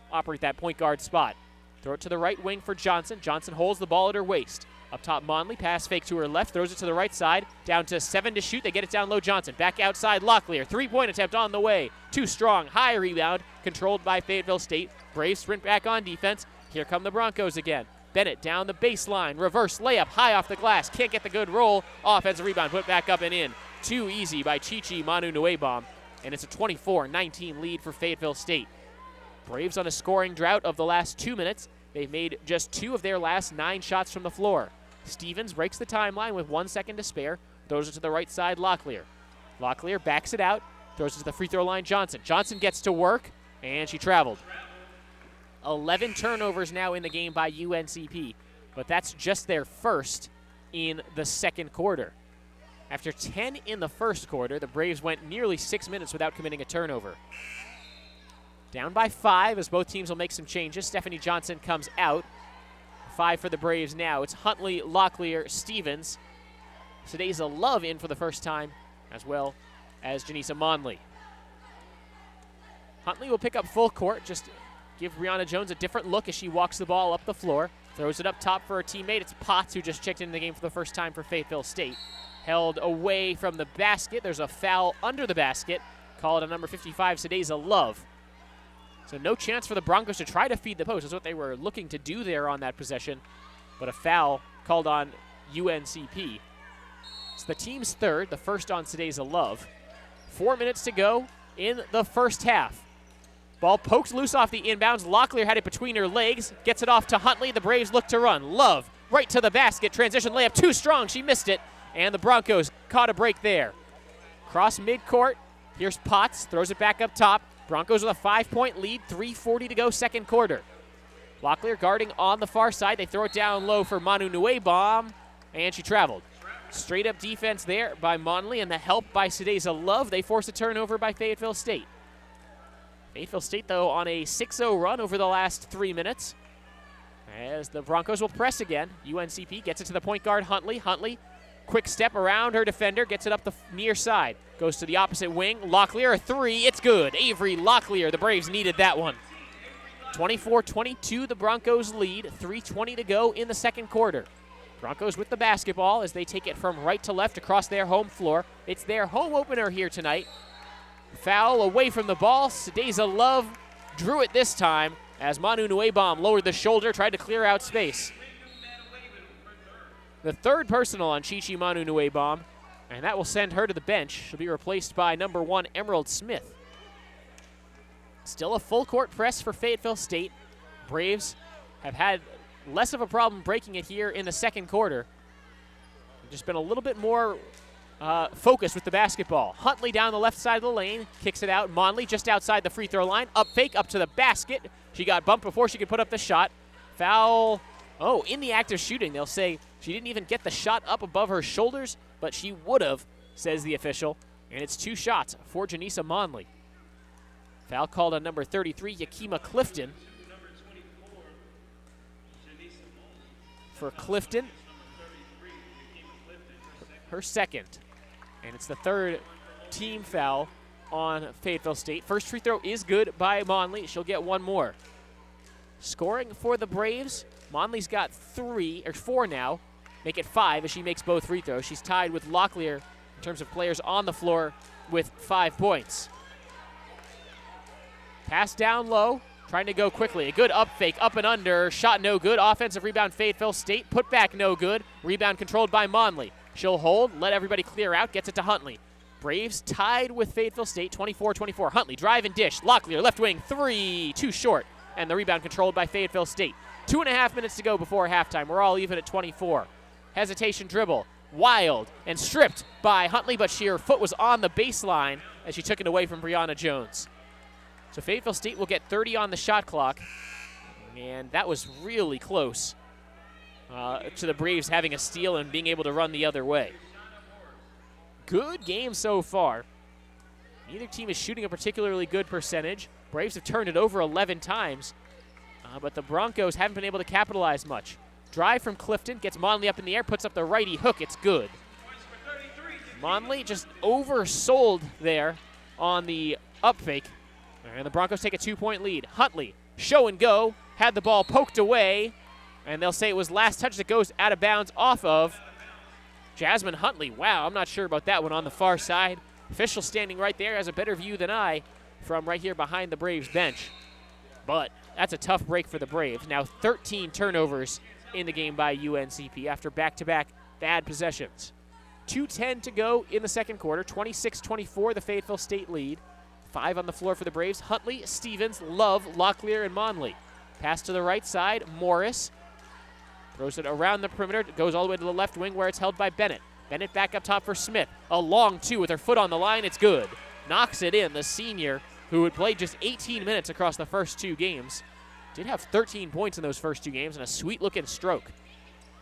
operate that point guard spot. Throw it to the right wing for Johnson. Johnson holds the ball at her waist. Up top, Monley, pass fake to her left, throws it to the right side, down to 7 to shoot. They get it down low, Johnson. Back outside, Locklear. 3-point attempt on the way. Too strong, high rebound, controlled by Fayetteville State. Braves sprint back on defense. Here come the Broncos again. Bennett down the baseline, reverse layup, high off the glass. Can't get the good roll. Offensive rebound, put back up and in. Too easy by Chichi Manu Nuebom, and it's a 24-19 lead for Fayetteville State. Braves on a scoring drought of the last 2 minutes. They've made just 2 of their last 9 shots from the floor. Stevens breaks the timeline with 1 second to spare. Throws it to the right side, Locklear. Locklear backs it out. Throws it to the free throw line, Johnson. Johnson gets to work, and she traveled. 11 turnovers now in the game by UNCP, but that's just their first in the second quarter. After 10 in the first quarter, the Braves went nearly 6 minutes without committing a turnover. Down by 5 as both teams will make some changes. Stephanie Johnson comes out. 5 for the Braves now. It's Huntley, Locklear, Stevens. Sadeza Love in for the first time, as well as Janisa Monley. Huntley will pick up full court, just give Brianna Jones a different look as she walks the ball up the floor. Throws it up top for her teammate. It's Potts, who just checked into the game for the first time for Fayetteville State. Held away from the basket. There's a foul under the basket. Called on number 55, Sadeza Love. So no chance for the Broncos to try to feed the post. That's what they were looking to do there on that possession. But a foul called on UNCP. It's the team's third, the first on Sadeza Love. 4 minutes to go in the first half. Ball pokes loose off the inbounds. Locklear had it between her legs. Gets it off to Huntley. The Braves look to run. Love right to the basket. Transition layup too strong. She missed it. And the Broncos caught a break there. Cross midcourt. Here's Potts. Throws it back up top. Broncos with a 5-point lead, 3:40 to go second quarter. Locklear guarding on the far side. They throw it down low for Manu Nuebom, and she traveled. Straight up defense there by Monley, and the help by Sadeza Love. They force a turnover by Fayetteville State. Fayetteville State, though, on a 6-0 run over the last 3 minutes, as the Broncos will press again. UNCP gets it to the point guard, Huntley. Huntley, quick step around her defender, gets it up the near side. Goes to the opposite wing. Locklear, a three. It's good. Avery Locklear. The Braves needed that one. 24-22, the Broncos lead. 3:20 to go in the second quarter. Broncos with the basketball as they take it from right to left across their home floor. It's their home opener here tonight. Foul away from the ball. Sadeza Love drew it this time as Manu Nuebom lowered the shoulder, tried to clear out space. The third personal on Chichi Manu Nuebom, and that will send her to the bench. She'll be replaced by number 1, Emerald Smith. Still a full court press for Fayetteville State. Braves have had less of a problem breaking it here in the second quarter. Just been a little bit more focused with the basketball. Huntley down the left side of the lane, kicks it out. Monley just outside the free throw line. Up fake, up to the basket. She got bumped before she could put up the shot. Foul. Oh, in the act of shooting, they'll say she didn't even get the shot up above her shoulders, but she would have, says the official. And it's 2 shots for Janisa Monley. Foul called on number 33, Yakima Clifton. For Clifton, her second. And it's the third team foul on Fayetteville State. First free throw is good by Monley. She'll get one more. Scoring for the Braves, Monley's got 4 now. Make it 5 as she makes both free throws. She's tied with Locklear in terms of players on the floor with 5 points. Pass down low, trying to go quickly. A good up fake, up and under. Shot no good. Offensive rebound, Fayetteville State. Put back no good. Rebound controlled by Monley. She'll hold, let everybody clear out, gets it to Huntley. Braves tied with Fayetteville State, 24-24. Huntley, drive and dish. Locklear, left wing, 3, too short. And the rebound controlled by Fayetteville State. 2.5 minutes to go before halftime. We're all even at 24. Hesitation dribble. Wild and stripped by Huntley, but her foot was on the baseline as she took it away from Brianna Jones. So Fayetteville State will get 30 on the shot clock. And that was really close to the Braves having a steal and being able to run the other way. Good game so far. Neither team is shooting a particularly good percentage. Braves have turned it over 11 times, but the Broncos haven't been able to capitalize much. Drive from Clifton, gets Monley up in the air, puts up the righty hook, it's good. Monley just oversold there on the up fake, and the Broncos take a 2-point lead. Huntley, show and go, had the ball poked away, and they'll say it was last touch that goes out of bounds off of Jasmine Huntley. Wow, I'm not sure about that one on the far side. Official standing right there has a better view than I from right here behind the Braves bench. But that's a tough break for the Braves. Now 13 turnovers in the game by UNCP after back-to-back bad possessions. 2:10 to go in the second quarter. 26-24, the Fayetteville State lead. 5 on the floor for the Braves. Huntley, Stevens, Love, Locklear, and Monley. Pass to the right side. Morris throws it around the perimeter. Goes all the way to the left wing where it's held by Bennett. Bennett back up top for Smith. A long 2 with her foot on the line. It's good. Knocks it in. The senior, who had played just 18 minutes across the first 2 games, did have 13 points in those first 2 games and a sweet-looking stroke.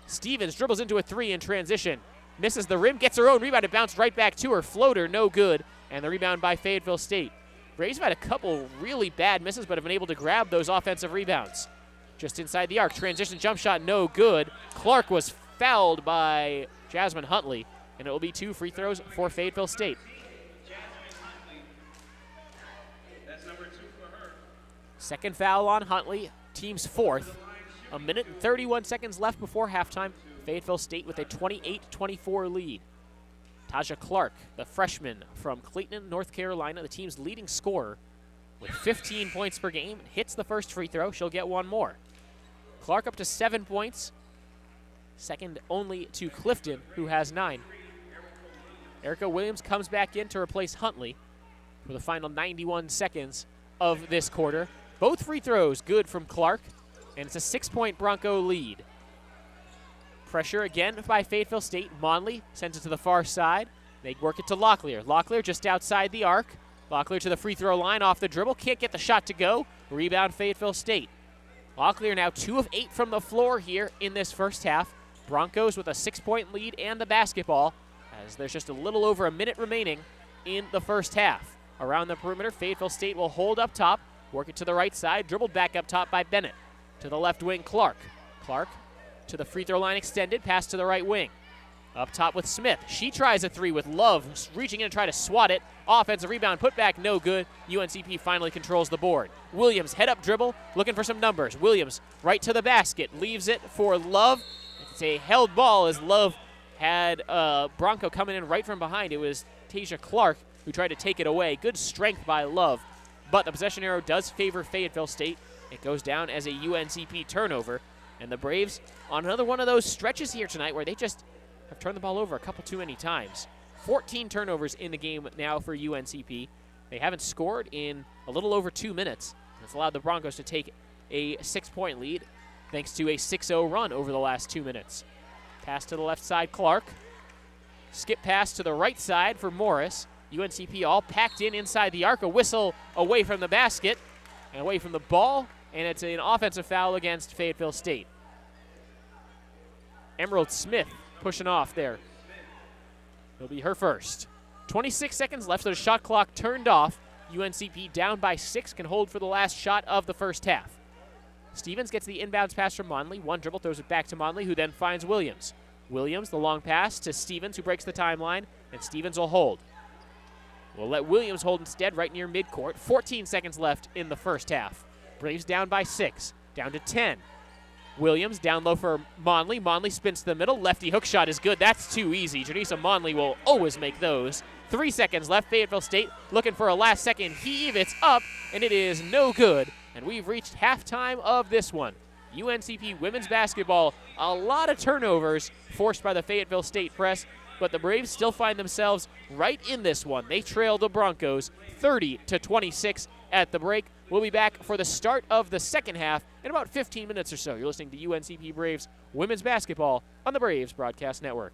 Stevens dribbles into a 3 in transition. Misses the rim, gets her own rebound. It bounced right back to her. Floater, no good. And the rebound by Fayetteville State. Braves have had a couple really bad misses, but have been able to grab those offensive rebounds. Just inside the arc. Transition jump shot, no good. Clark was fouled by Jasmine Huntley, and it will be 2 free throws for Fayetteville State. Second foul on Huntley, team's 4th. 1 minute and 31 seconds left before halftime. Fayetteville State with a 28-24 lead. Taja Clark, the freshman from Clayton, North Carolina, the team's leading scorer with 15 points per game, hits the first free throw. She'll get 1 more. Clark up to 7 points, second only to Clifton, who has 9. Erica Williams comes back in to replace Huntley for the final 91 seconds of this quarter. Both free throws good from Clark, and it's a 6-point Bronco lead. Pressure again by Fayetteville State. Monley sends it to the far side. They work it to Locklear. Locklear just outside the arc. Locklear to the free throw line off the dribble. Can't get the shot to go. Rebound Fayetteville State. Locklear now 2 of 8 from the floor here in this first half. Broncos with a 6-point lead and the basketball as there's just a little over a minute remaining in the first half. Around the perimeter, Fayetteville State will hold up top. Work it to the right side. Dribbled back up top by Bennett. To the left wing, Clark. Clark to the free throw line extended, pass to the right wing. Up top with Smith. She tries a three with Love, reaching in to try to swat it. Offensive rebound, put back, no good. UNCP finally controls the board. Williams, head up dribble, looking for some numbers. Williams, right to the basket, leaves it for Love. It's a held ball as Love had Bronco coming in right from behind. It was Tasia Clark who tried to take it away. Good strength by Love, but the possession arrow does favor Fayetteville State. It goes down as a UNCP turnover, and the Braves on another one of those stretches here tonight where they just have turned the ball over a couple too many times. 14 turnovers in the game now for UNCP. They haven't scored in a little over 2 minutes. It's allowed the Broncos to take a 6-point lead thanks to a 6-0 run over the last 2 minutes. Pass to the left side, Clark. Skip pass to the right side for Morris. UNCP all packed in inside the arc. A whistle away from the basket and away from the ball, and it's an offensive foul against Fayetteville State. Emerald Smith pushing off there. It'll be her first. 26 seconds left, so the shot clock turned off. UNCP down by 6, can hold for the last shot of the first half. Stevens gets the inbounds pass from Monley. One dribble, throws it back to Monley, who then finds Williams. Williams, the long pass to Stevens, who breaks the timeline, and Stevens will hold. We'll let Williams hold instead right near midcourt. 14 seconds left in the first half. Braves down by 6, down to 10. Williams down low for Monley. Monley spins to the middle. Lefty hook shot is good. That's too easy. Janisa Monley will always make those. 3 seconds left. Fayetteville State looking for a last-second heave. It's up, and it is no good. And we've reached halftime of this one. UNCP women's basketball, a lot of turnovers forced by the Fayetteville State press, but the Braves still find themselves right in this one. They trail the Broncos 30-26 at the break. We'll be back for the start of the second half in about 15 minutes or so. You're listening to UNCP Braves women's basketball on the Braves Broadcast Network.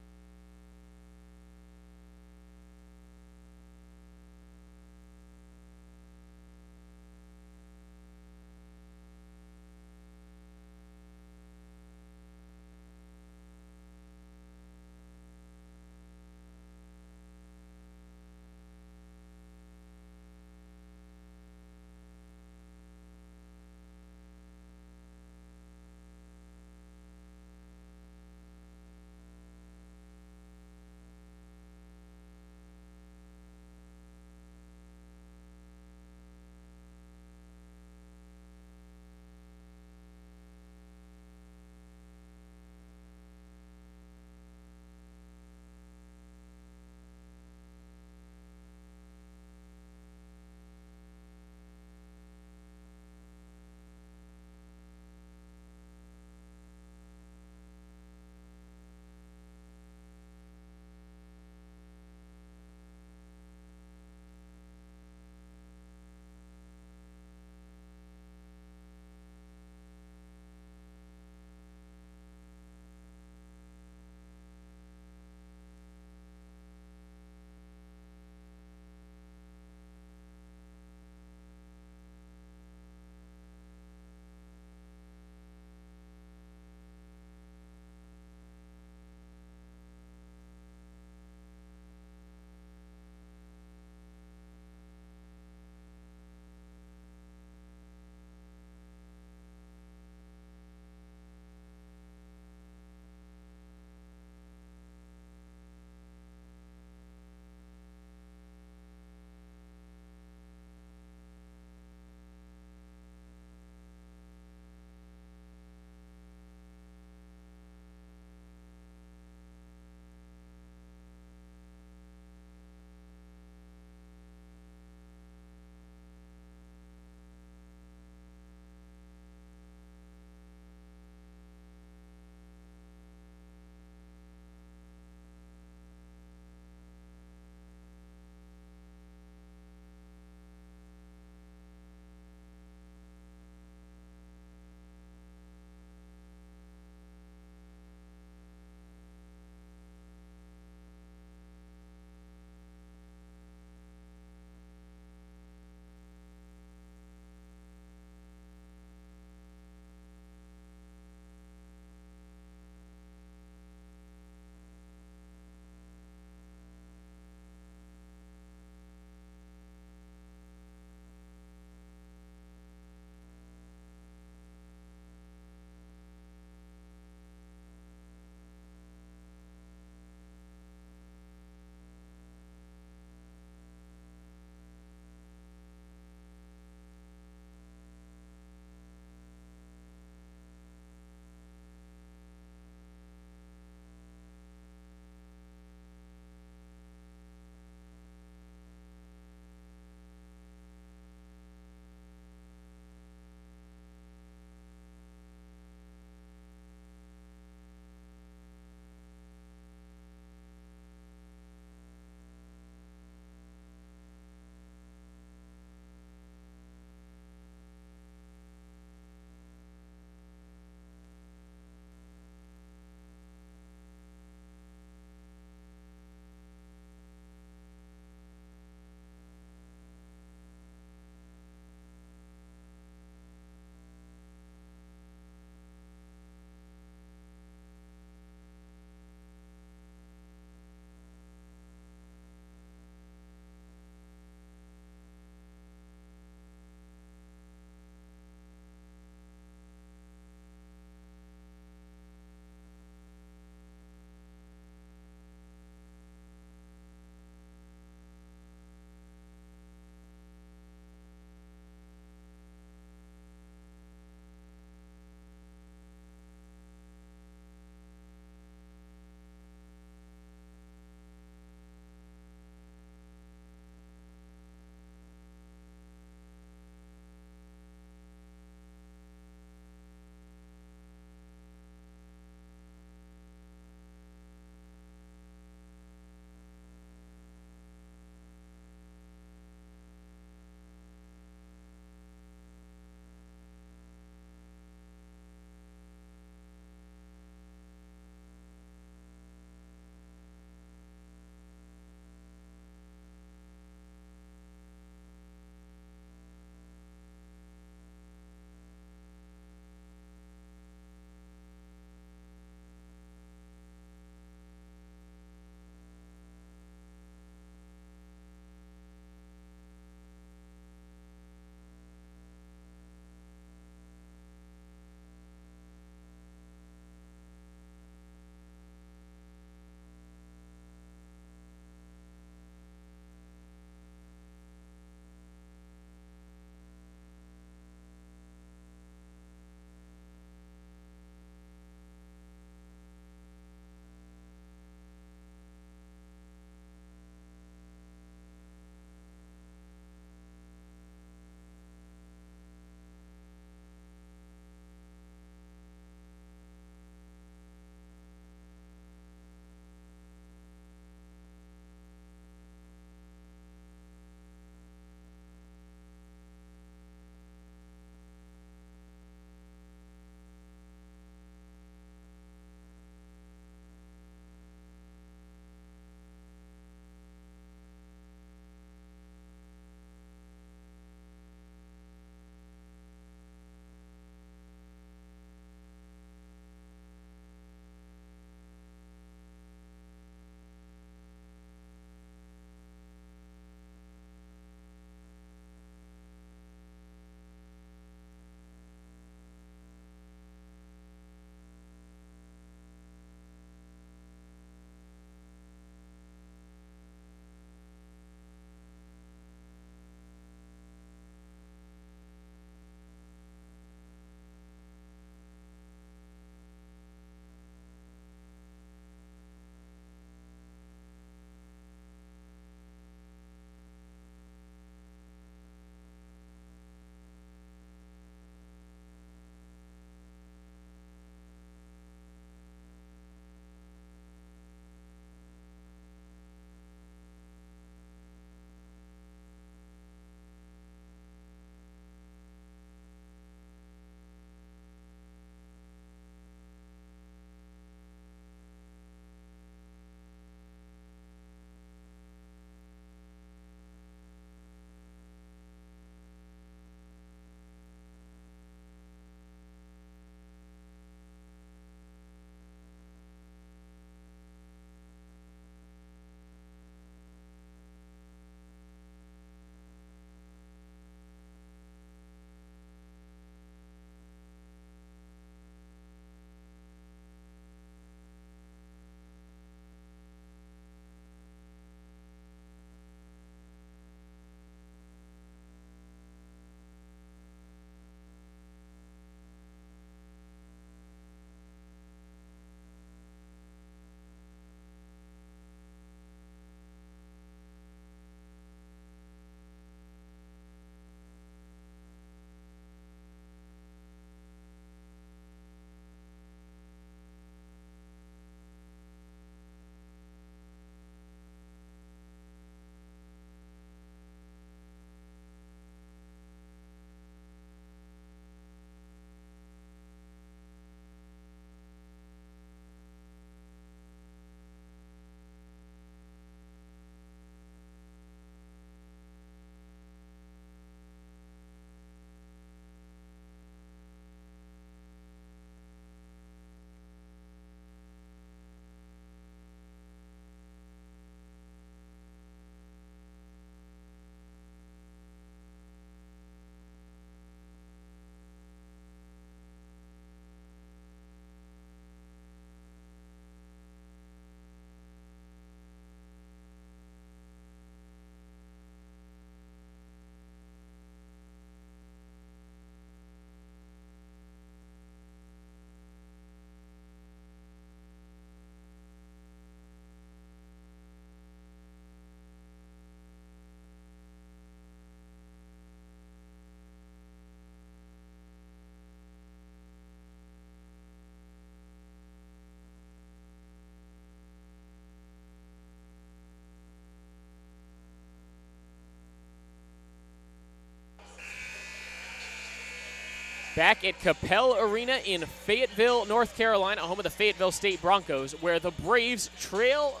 Back at Capel Arena in Fayetteville, North Carolina, home of the Fayetteville State Broncos, where the Braves trail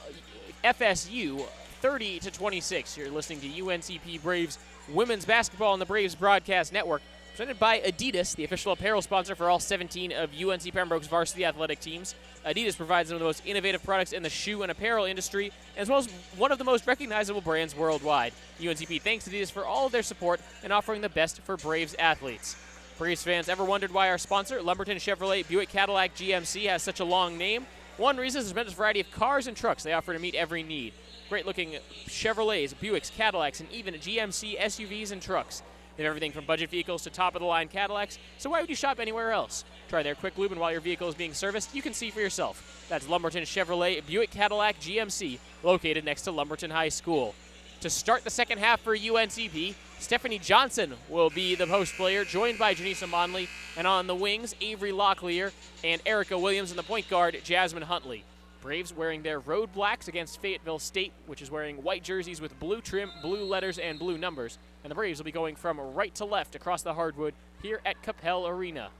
FSU 30-26. You're listening to UNCP Braves women's basketball on the Braves Broadcast Network, presented by Adidas, the official apparel sponsor for all 17 of UNC Pembroke's varsity athletic teams. Adidas provides some of the most innovative products in the shoe and apparel industry, as well as one of the most recognizable brands worldwide. UNCP thanks Adidas for all of their support and offering the best for Braves athletes. Braves fans ever wondered why our sponsor, Lumberton Chevrolet Buick Cadillac GMC, has such a long name? One reason is the tremendous variety of cars and trucks they offer to meet every need. Great-looking Chevrolets, Buicks, Cadillacs, and even GMC SUVs and trucks. They have everything from budget vehicles to top-of-the-line Cadillacs, so why would you shop anywhere else? Try their quick lube, and while your vehicle is being serviced, you can see for yourself. That's Lumberton Chevrolet Buick Cadillac GMC, located next to Lumberton High School. To start the second half for UNCP, Stephanie Johnson will be the post player, joined by Janisa Monley, and on the wings, Avery Locklear and Erica Williams, and the point guard, Jasmine Huntley. Braves wearing their road blacks against Fayetteville State, which is wearing white jerseys with blue trim, blue letters, and blue numbers. And the Braves will be going from right to left across the hardwood here at Capel Arena.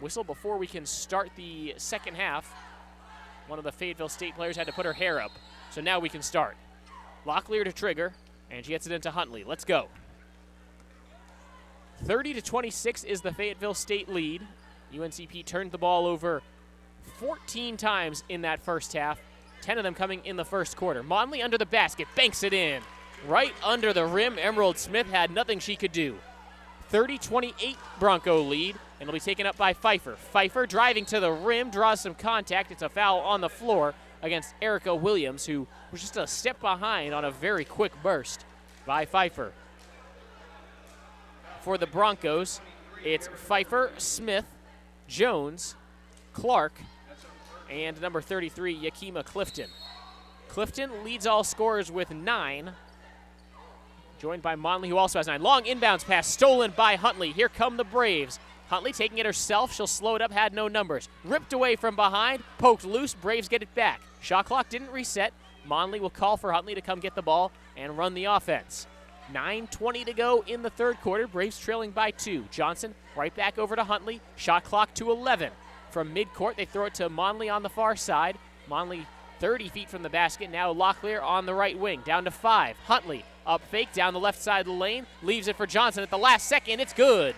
Whistle before we can start the second half. One of the Fayetteville State players had to put her hair up, so now we can start. Locklear to trigger, and she gets it into Huntley. Let's go. 30-26 is the Fayetteville State lead. UNCP turned the ball over 14 times in that first half, 10 of them coming in the first quarter. Monley under the basket, banks it in. Right under the rim, Emerald Smith had nothing she could do. 30-28 Bronco lead, and it'll be taken up by Pfeiffer. Pfeiffer driving to the rim, draws some contact. It's a foul on the floor against Erica Williams, who was just a step behind on a very quick burst by Pfeiffer. For the Broncos, it's Pfeiffer, Smith, Jones, Clark, and number 33, Yakima Clifton. Clifton leads all scorers with 9, joined by Monley, who also has 9. Long inbounds pass stolen by Huntley. Here come the Braves. Huntley taking it herself. She'll slow it up, had no numbers. Ripped away from behind, poked loose. Braves get it back. Shot clock didn't reset. Monley will call for Huntley to come get the ball and run the offense. 9:20 to go in the third quarter. Braves trailing by 2. Johnson right back over to Huntley. Shot clock to 11. From midcourt, they throw it to Monley on the far side. Monley 30 feet from the basket. Now Locklear on the right wing. Down to 5. Huntley up fake down the left side of the lane. Leaves it for Johnson at the last second. It's good.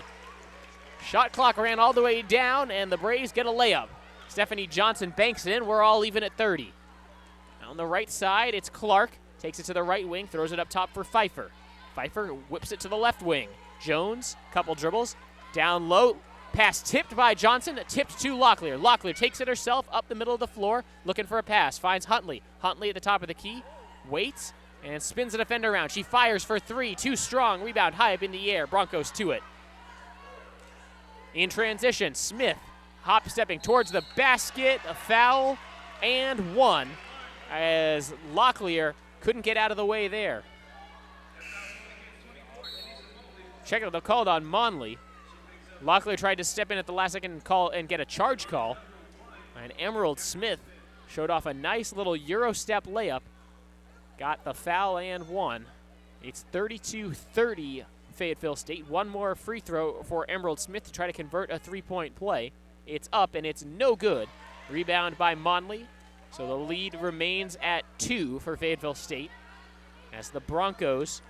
Shot clock ran all the way down, and the Braves get a layup. Stephanie Johnson banks it in. We're all even at 30. On the right side, it's Clark. Takes it to the right wing, throws it up top for Pfeiffer. Pfeiffer whips it to the left wing. Jones, couple dribbles, down low. Pass tipped by Johnson, tipped to Locklear. Locklear takes it herself up the middle of the floor, looking for a pass. Finds Huntley. Huntley at the top of the key, waits, and spins the defender around. She fires for 3, too strong. Rebound high up in the air. Broncos to it. In transition, Smith hop-stepping towards the basket. A foul and 1 as Locklear couldn't get out of the way there. Check out the call on Monley. Locklear tried to step in at the last second and get a charge call. And Emerald Smith showed off a nice little Euro step layup. Got the foul and 1. It's 32-30 Fayetteville State. One more free throw for Emerald Smith to try to convert a 3-point play. It's up and it's no good. Rebound by Monley. So the lead remains at 2 for Fayetteville State, as the Broncos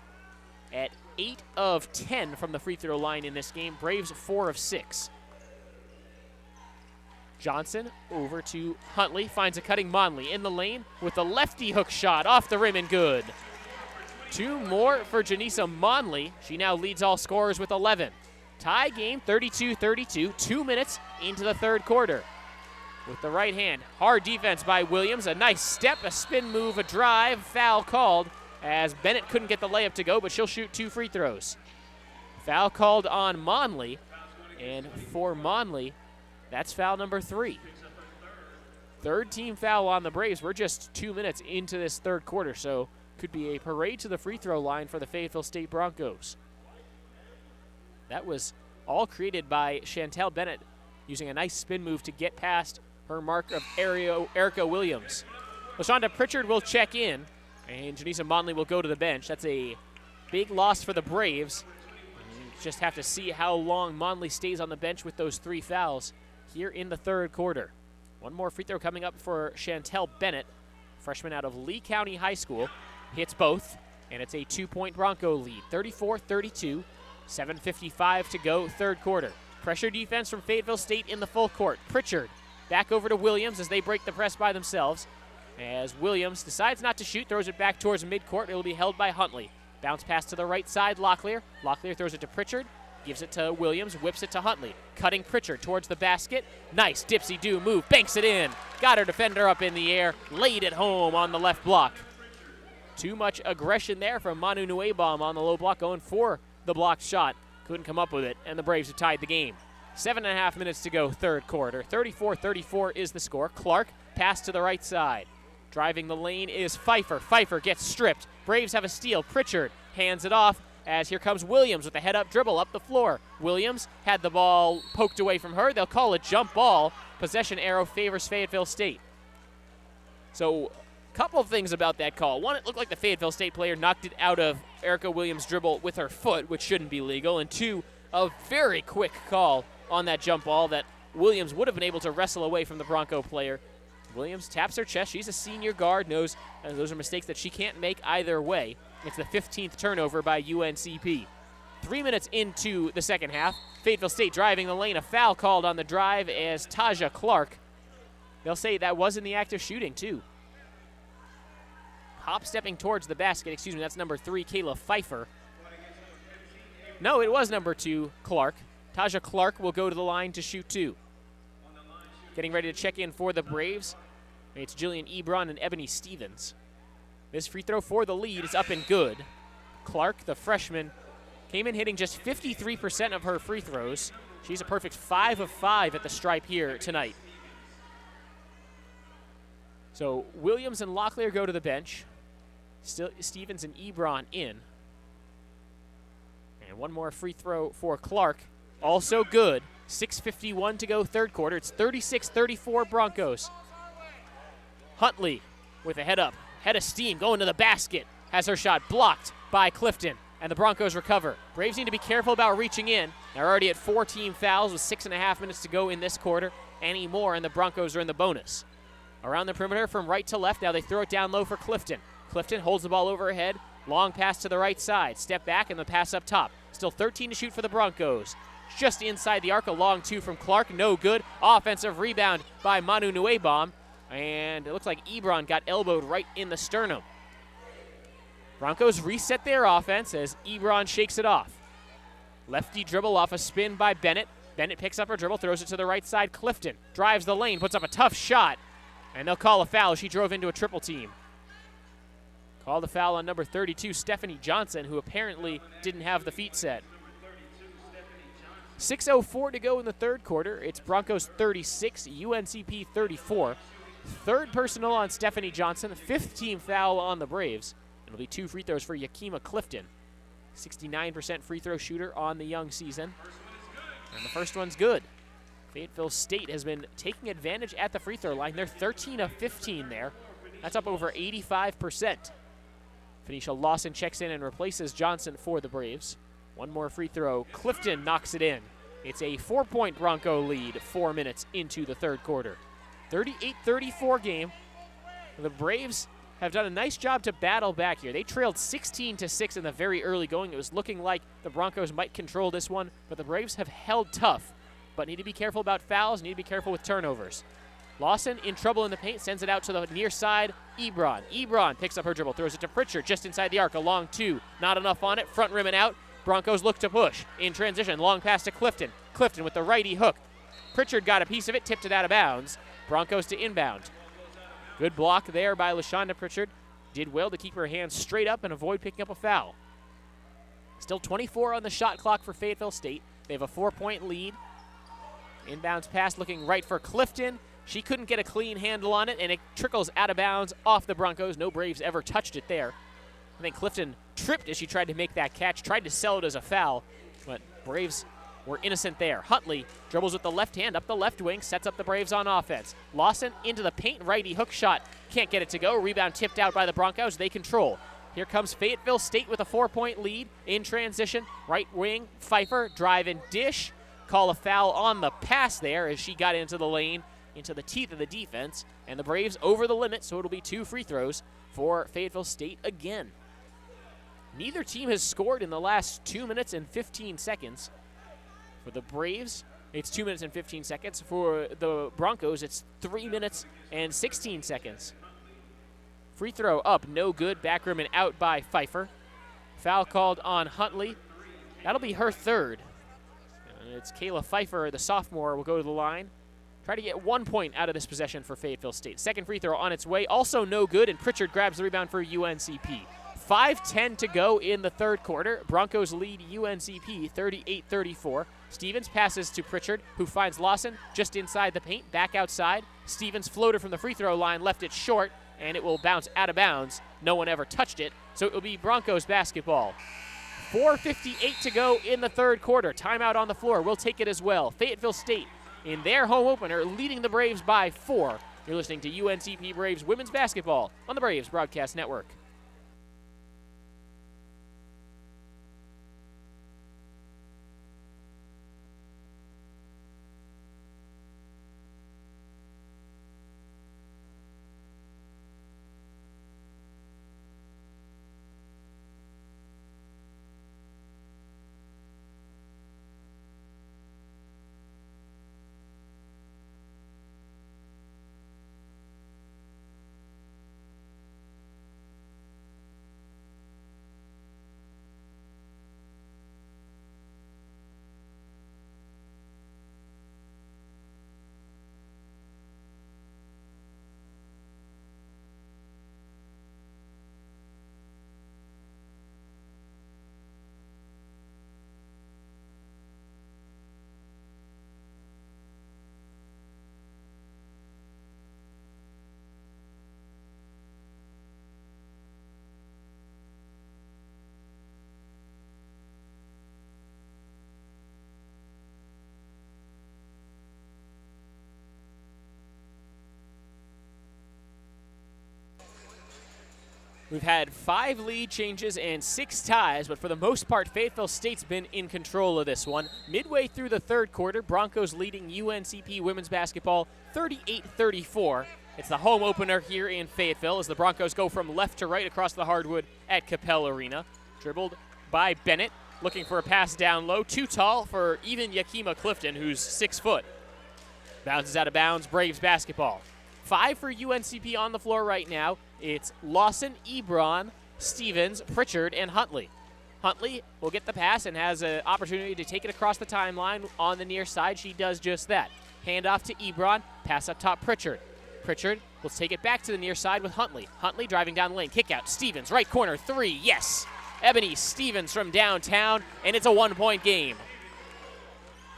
at 8 of 10 from the free throw line in this game. Braves 4 of 6. Johnson over to Huntley, finds a cutting Monley in the lane with the lefty hook shot off the rim and good. 2 more for Janisa Monley. She now leads all scorers with 11. Tie game 32-32, 2 minutes into the third quarter. With the right hand, hard defense by Williams. A nice step, a spin move, a drive, foul called as Bennett couldn't get the layup to go, but she'll shoot 2 free throws. Foul called on Monley, and for Monley, that's foul number 3. Third team foul on the Braves. We're just 2 minutes into this third quarter, so could be a parade to the free throw line for the Fayetteville State Broncos. That was all created by Chantel Bennett using a nice spin move to get past her mark of Erica Williams. LaShonda Pritchard will check in, and Janisa Monley will go to the bench. That's a big loss for the Braves. Just have to see how long Monley stays on the bench with those 3 fouls here in the third quarter. One more free throw coming up for Chantel Bennett, freshman out of Lee County High School. Hits both, and it's a 2-point Bronco lead, 34-32, 7:55 to go, third quarter. Pressure defense from Fayetteville State in the full court. Pritchard back over to Williams as they break the press by themselves. As Williams decides not to shoot, throws it back towards midcourt. It will be held by Huntley. Bounce pass to the right side, Locklear. Locklear throws it to Pritchard, gives it to Williams, whips it to Huntley. Cutting Pritchard towards the basket. Nice dipsy-do move, banks it in. Got her defender up in the air, laid it home on the left block. Too much aggression there from Manu Nuebom on the low block, going for the blocked shot. Couldn't come up with it, and the Braves have tied the game. 7.5 minutes to go, third quarter. 34-34 is the score. Clark, pass to the right side. Driving the lane is Pfeiffer. Pfeiffer gets stripped. Braves have a steal. Pritchard hands it off as here comes Williams with a head-up dribble up the floor. Williams had the ball poked away from her. They'll call a jump ball. Possession arrow favors Fayetteville State. So, a couple of things about that call. One, it looked like the Fayetteville State player knocked it out of Erica Williams' dribble with her foot, which shouldn't be legal. And two, a very quick call on that jump ball that Williams would have been able to wrestle away from the Bronco player. Williams taps her chest. She's a senior guard, knows those are mistakes that she can't make either way. It's the 15th turnover by UNCP. 3 minutes into the second half, Fayetteville State driving the lane. A foul called on the drive as Taja Clark. They'll say that was in the act of shooting, too. Hop stepping towards the basket. Excuse me, that's number 3, Kayla Pfeiffer. No, it was number 2, Clark. Taja Clark will go to the line to shoot 2. Getting ready to check in for the Braves. It's Jillian Ebron and Ebony Stevens. This free throw for the lead is up and good. Clark, the freshman, came in hitting just 53% of her free throws. She's a perfect 5 of 5 at the stripe here tonight. So Williams and Locklear go to the bench. Still Stevens and Ebron in. And one more free throw for Clark. Also good. 6:51 to go, third quarter. It's 36-34 Broncos. Huntley with a head up, head of steam, going to the basket. Has her shot blocked by Clifton, and the Broncos recover. Braves need to be careful about reaching in. They're already at 4 team fouls with 6.5 minutes to go in this quarter. Any more, and the Broncos are in the bonus. Around the perimeter from right to left. Now they throw it down low for Clifton. Clifton holds the ball over her head. Long pass to the right side. Step back, and the pass up top. Still 13 to shoot for the Broncos. Just inside the arc, a long 2 from Clark, no good. Offensive rebound by Manu Nuebom, and it looks like Ebron got elbowed right in the sternum. Broncos reset their offense as Ebron shakes it off. Lefty dribble off a spin by Bennett. Bennett picks up her dribble, throws it to the right side. Clifton drives the lane, puts up a tough shot, and they'll call a foul. She drove into a triple team. Call the foul on number 32, Stephanie Johnson, who apparently didn't have the feet set. 6:04 to go in the third quarter. It's Broncos 36, UNCP 34. Third personal on Stephanie Johnson, 5th team foul on the Braves. It'll be 2 free throws for Yakima Clifton. 69% free throw shooter on the young season. And the first one's good. Fayetteville State has been taking advantage at the free throw line. They're 13 of 15 there. That's up over 85%. Phoenicia Lawson checks in and replaces Johnson for the Braves. One more free throw. Clifton knocks it in. It's a 4-point Bronco lead 4 minutes into the third quarter. 38-34 game. The Braves have done a nice job to battle back here. They trailed 16-6 in the very early going. It was looking like the Broncos might control this one, but the Braves have held tough, but need to be careful about fouls, need to be careful with turnovers. Lawson in trouble in the paint, sends it out to the near side. Ebron. Ebron picks up her dribble, throws it to Pritchard just inside the arc. A long 2. Not enough on it. Front rim and out. Broncos look to push. In transition, long pass to Clifton. Clifton with the righty hook. Pritchard got a piece of it, tipped it out of bounds. Broncos to inbound. Good block there by LaShonda Pritchard. Did well to keep her hands straight up and avoid picking up a foul. Still 24 on the shot clock for Fayetteville State. They have a 4-point lead. Inbounds pass looking right for Clifton. She couldn't get a clean handle on it, and it trickles out of bounds off the Broncos. No Braves ever touched it there. I think Clifton tripped as she tried to make that catch, tried to sell it as a foul, but Braves were innocent there. Huntley dribbles with the left hand up the left wing, sets up the Braves on offense. Lawson into the paint, righty hook shot. Can't get it to go. Rebound tipped out by the Broncos. They control. Here comes Fayetteville State with a 4-point lead in transition. Right wing, Pfeiffer, drive and dish. Call a foul on the pass there as she got into the lane, into the teeth of the defense. And the Braves over the limit, so it'll be 2 free throws for Fayetteville State again. Neither team has scored in the last 2 minutes and 15 seconds. For the Braves, it's 2 minutes and 15 seconds. For the Broncos, it's 3 minutes and 16 seconds. Free throw up, no good. Backroom and out by Pfeiffer. Foul called on Huntley. That'll be her third. And it's Kayla Pfeiffer, the sophomore, will go to the line. Try to get 1 point out of this possession for Fayetteville State. Second free throw on its way, also no good, and Pritchard grabs the rebound for UNCP. 5:10 to go in the third quarter. Broncos lead UNCP 38-34. Stevens passes to Pritchard, who finds Lawson just inside the paint, back outside. Stevens floated from the free throw line, left it short, and it will bounce out of bounds. No one ever touched it, so it will be Broncos basketball. 4:58 to go in the third quarter. Timeout on the floor. We'll take it as well. Fayetteville State in their home opener, leading the Braves by 4. You're listening to UNCP Braves women's basketball on the Braves Broadcast Network. We've had 5 lead changes and 6 ties, but for the most part, Fayetteville State's been in control of this one. Midway through the third quarter, Broncos leading UNCP women's basketball 38-34. It's the home opener here in Fayetteville as the Broncos go from left to right across the hardwood at Capel Arena. Dribbled by Bennett, looking for a pass down low. Too tall for even Yakima Clifton, who's 6 foot. Bounces out of bounds, Braves basketball. 5 for UNCP on the floor right now. It's Lawson, Ebron, Stevens, Pritchard, and Huntley. Huntley will get the pass and has an opportunity to take it across the timeline on the near side. She does just that. Hand off to Ebron, pass up top Pritchard. Pritchard will take it back to the near side with Huntley. Huntley driving down the lane, kick out, Stevens, right corner, 3, yes! Ebony Stevens from downtown, and it's a 1-point game.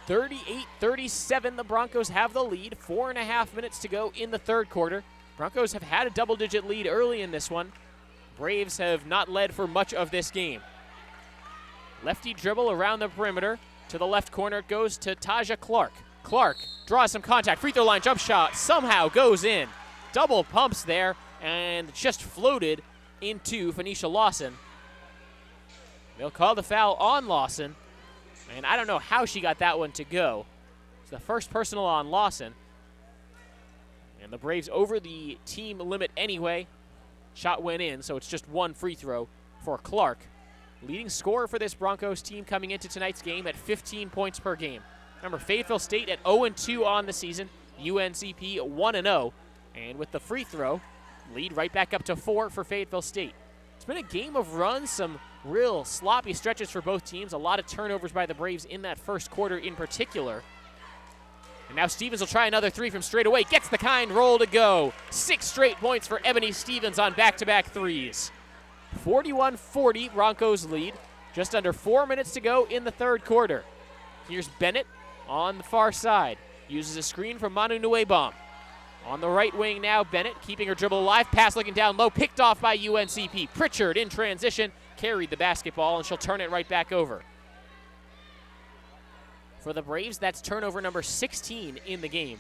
38-37, the Broncos have the lead. 4.5 minutes to go in the third quarter. Broncos have had a double-digit lead early in this one. Braves have not led for much of this game. Lefty dribble around the perimeter. To the left corner it goes to Taja Clark. Clark draws some contact. Free throw line jump shot somehow goes in. Double pumps there and just floated into Phoenicia Lawson. They'll call the foul on Lawson. And I don't know how she got that one to go. It's the first personal on Lawson. And the Braves over the team limit anyway. Shot went in, so it's just 1 free throw for Clark. Leading scorer for this Broncos team coming into tonight's game at 15 points per game. Remember, Fayetteville State at 0-2 on the season. UNCP 1-0. And with the free throw, lead right back up to 4 for Fayetteville State. It's been a game of runs, some real sloppy stretches for both teams. A lot of turnovers by the Braves in that first quarter in particular. And now Stevens will try another 3 from straight away. Gets the kind roll to go. 6 straight points for Ebony Stevens on back-to-back 3s. 41-40, Broncos lead. Just under 4 minutes to go in the third quarter. Here's Bennett on the far side. Uses a screen from Manu Nuebom. On the right wing now, Bennett keeping her dribble alive. Pass looking down low, picked off by UNCP. Pritchard in transition, carried the basketball, and she'll turn it right back over. For the Braves, that's turnover number 16 in the game.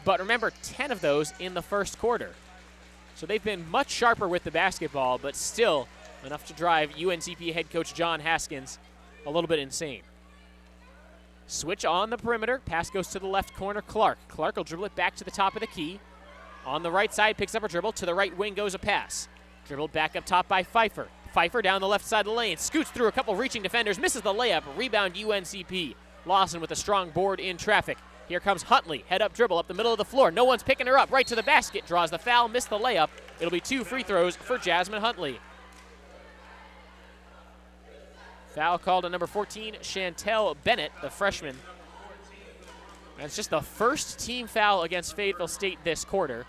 But remember, 10 of those in the first quarter. So they've been much sharper with the basketball, but still enough to drive UNCP head coach John Haskins a little bit insane. Switch on the perimeter. Pass goes to the left corner. Clark. Clark will dribble it back to the top of the key. On the right side, picks up a dribble. To the right wing goes a pass. Dribbled back up top by Pfeiffer. Pfeiffer down the left side of the lane. Scoots through a couple reaching defenders. Misses the layup. Rebound UNCP. Lawson with a strong board in traffic. Here comes Huntley. Head up dribble up the middle of the floor. No one's picking her up. Right to the basket. Draws the foul. Missed the layup. It'll be 2 free throws for Jasmine Huntley. Foul called on number 14, Chantel Bennett, the freshman. That's just the first team foul against Fayetteville State this quarter.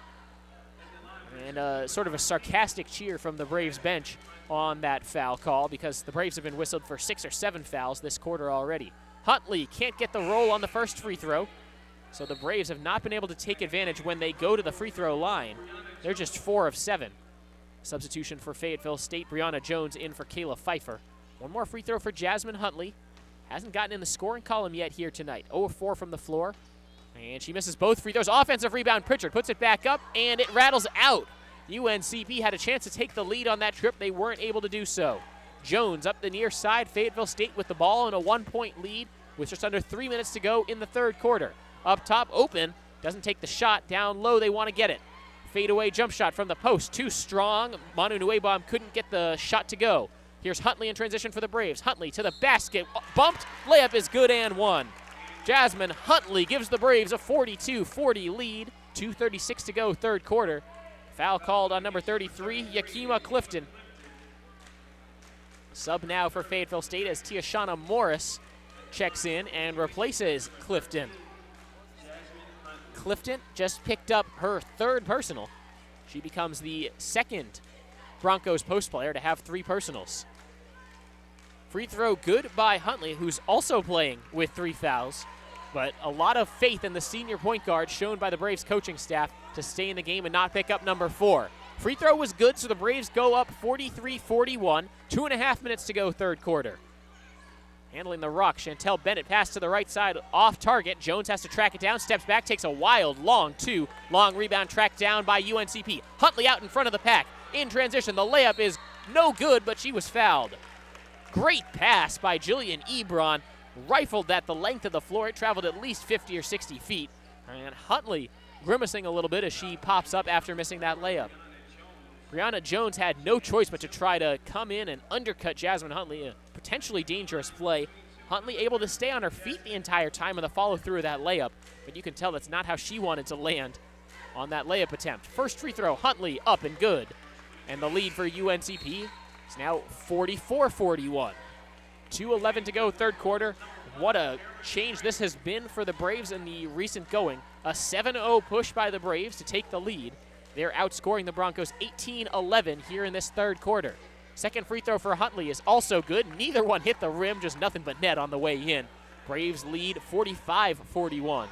And sort of a sarcastic cheer from the Braves bench on that foul call because the Braves have been whistled for 6 or 7 fouls this quarter already. Huntley can't get the roll on the first free throw, so the Braves have not been able to take advantage when they go to the free throw line. They're just 4 of 7. Substitution for Fayetteville State, Brianna Jones in for Kayla Pfeiffer. One more free throw for Jasmine Huntley. Hasn't gotten in the scoring column yet here tonight. 0 of 4 from the floor. And she misses both free throws. Offensive rebound, Pritchard puts it back up, and it rattles out. UNCP had a chance to take the lead on that trip. They weren't able to do so. Jones up the near side. Fayetteville State with the ball and a 1-point lead with just under 3 minutes to go in the third quarter. Up top, open. Doesn't take the shot. Down low, they want to get it. Fadeaway jump shot from the post. Too strong. Manu Nuebom couldn't get the shot to go. Here's Huntley in transition for the Braves. Huntley to the basket. Bumped. Layup is good and one. Jasmine Huntley gives the Braves a 42-40 lead. 2:36 to go, third quarter. Foul called on number 33, Yakima Clifton. Sub now for Fayetteville State as Tiashana Morris checks in and replaces Clifton. Clifton just picked up her 3rd personal. She becomes the 2nd Broncos post player to have 3 personals. Free throw good by Huntley, who's also playing with 3 fouls, but a lot of faith in the senior point guard shown by the Braves coaching staff to stay in the game and not pick up number 4. Free throw was good, so the Braves go up 43-41. 2.5 minutes to go, third quarter. Handling the rock, Chantel Bennett pass to the right side, off target. Jones has to track it down, steps back, takes a wild, long rebound tracked down by UNCP. Huntley out in front of the pack. In transition, the layup is no good, but she was fouled. Great pass by Jillian Ebron. Rifled at the length of the floor. It traveled at least 50 or 60 feet. And Huntley grimacing a little bit as she pops up after missing that layup. Brianna Jones had no choice but to try to come in and undercut Jasmine Huntley, a potentially dangerous play. Huntley able to stay on her feet the entire time on the follow-through of that layup, but you can tell that's not how she wanted to land on that layup attempt. First free throw, Huntley up and good. And the lead for UNCP is now 44-41. 2:11 to go, third quarter. What a change this has been for the Braves in the recent going. A 7-0 push by the Braves to take the lead. They're outscoring the Broncos 18-11 here in this third quarter. Second free throw for Huntley is also good. Neither one hit the rim, just nothing but net on the way in. Braves lead 45-41.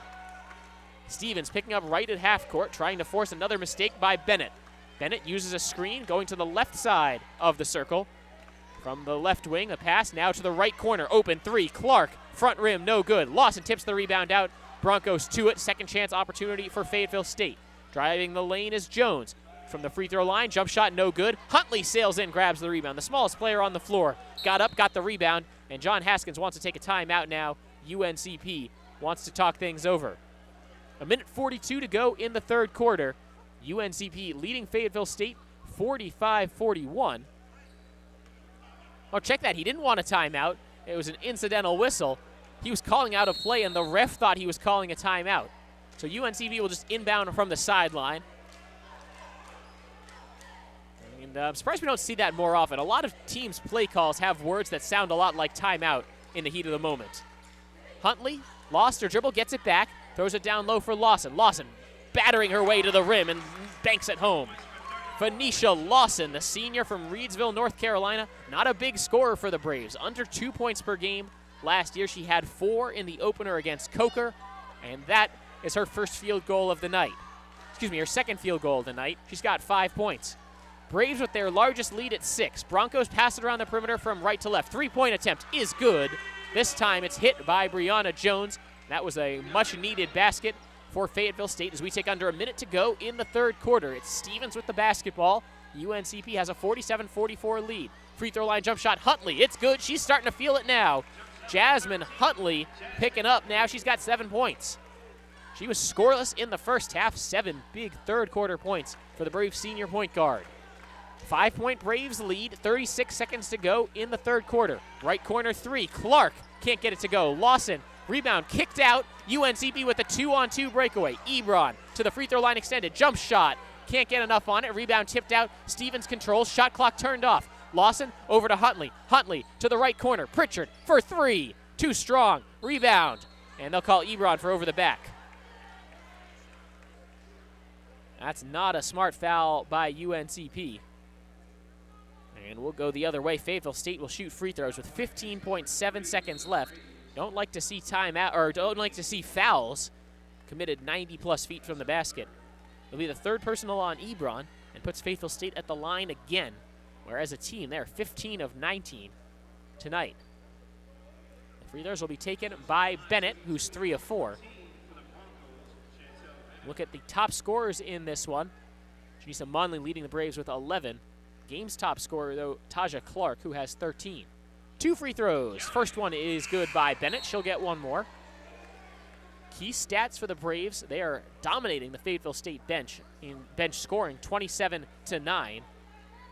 Stevens picking up right at half court, trying to force another mistake by Bennett. Bennett uses a screen, going to the left side of the circle. From the left wing, a pass now to the right corner. Open 3, Clark, front rim, no good. Lawson tips the rebound out. Broncos to it. Second chance opportunity for Fayetteville State. Driving the lane is Jones. From the free throw line, jump shot no good. Huntley sails in, grabs the rebound. The smallest player on the floor got up, got the rebound, and John Haskins wants to take a timeout now. UNCP wants to talk things over. 1:42 to go in the third quarter. UNCP leading Fayetteville State 45-41. Oh, check that. He didn't want a timeout. It was an incidental whistle. He was calling out a play, and the ref thought he was calling a timeout. So UNCV will just inbound from the sideline. And I'm surprised we don't see that more often. A lot of teams' play calls have words that sound a lot like timeout in the heat of the moment. Huntley lost her dribble, gets it back, throws it down low for Lawson. Lawson battering her way to the rim and banks it home. Phoenicia Lawson, the senior from Reidsville, North Carolina, not a big scorer for the Braves. Under 2 points per game. Last year she had 4 in the opener against Coker, and that is her first field goal of the night. Her second field goal of the night. She's got 5 points. Braves with their largest lead at 6. Broncos pass it around the perimeter from right to left. 3-point attempt is good. This time it's hit by Brianna Jones. That was a much-needed basket for Fayetteville State as we take under a minute to go in the third quarter. It's Stevens with the basketball. UNCP has a 47-44 lead. Free throw line jump shot, Huntley. It's good. She's starting to feel it now. Jasmine Huntley picking up now. She's got 7 points. She was scoreless in the first half. 7 big third quarter points for the Braves senior point guard. 5-point Braves lead, 36 seconds to go in the third quarter. Right corner 3, Clark can't get it to go. Lawson, rebound kicked out. UNCP with a 2-on-2 breakaway. Ebron to the free throw line extended. Jump shot, can't get enough on it. Rebound tipped out. Stevens controls, shot clock turned off. Lawson over to Huntley. Huntley to the right corner. Pritchard for 3. Too strong. Rebound. And they'll call Ebron for over the back. That's not a smart foul by UNCP. And we'll go the other way. Fayetteville State will shoot free throws with 15.7 seconds left. Don't like to see timeout, or don't like to see fouls committed 90-plus feet from the basket. It'll be the third personal on Ebron and puts Fayetteville State at the line again, where as a team they're 15 of 19 tonight. The free throws will be taken by Bennett, who's 3 of 4. Look at the top scorers in this one. Janisa Monley leading the Braves with 11. Game's top scorer, though, Taja Clark, who has 13. 2 free throws. First one is good by Bennett. She'll get one more. Key stats for the Braves. They are dominating the Fayetteville State bench in bench scoring, 27-9.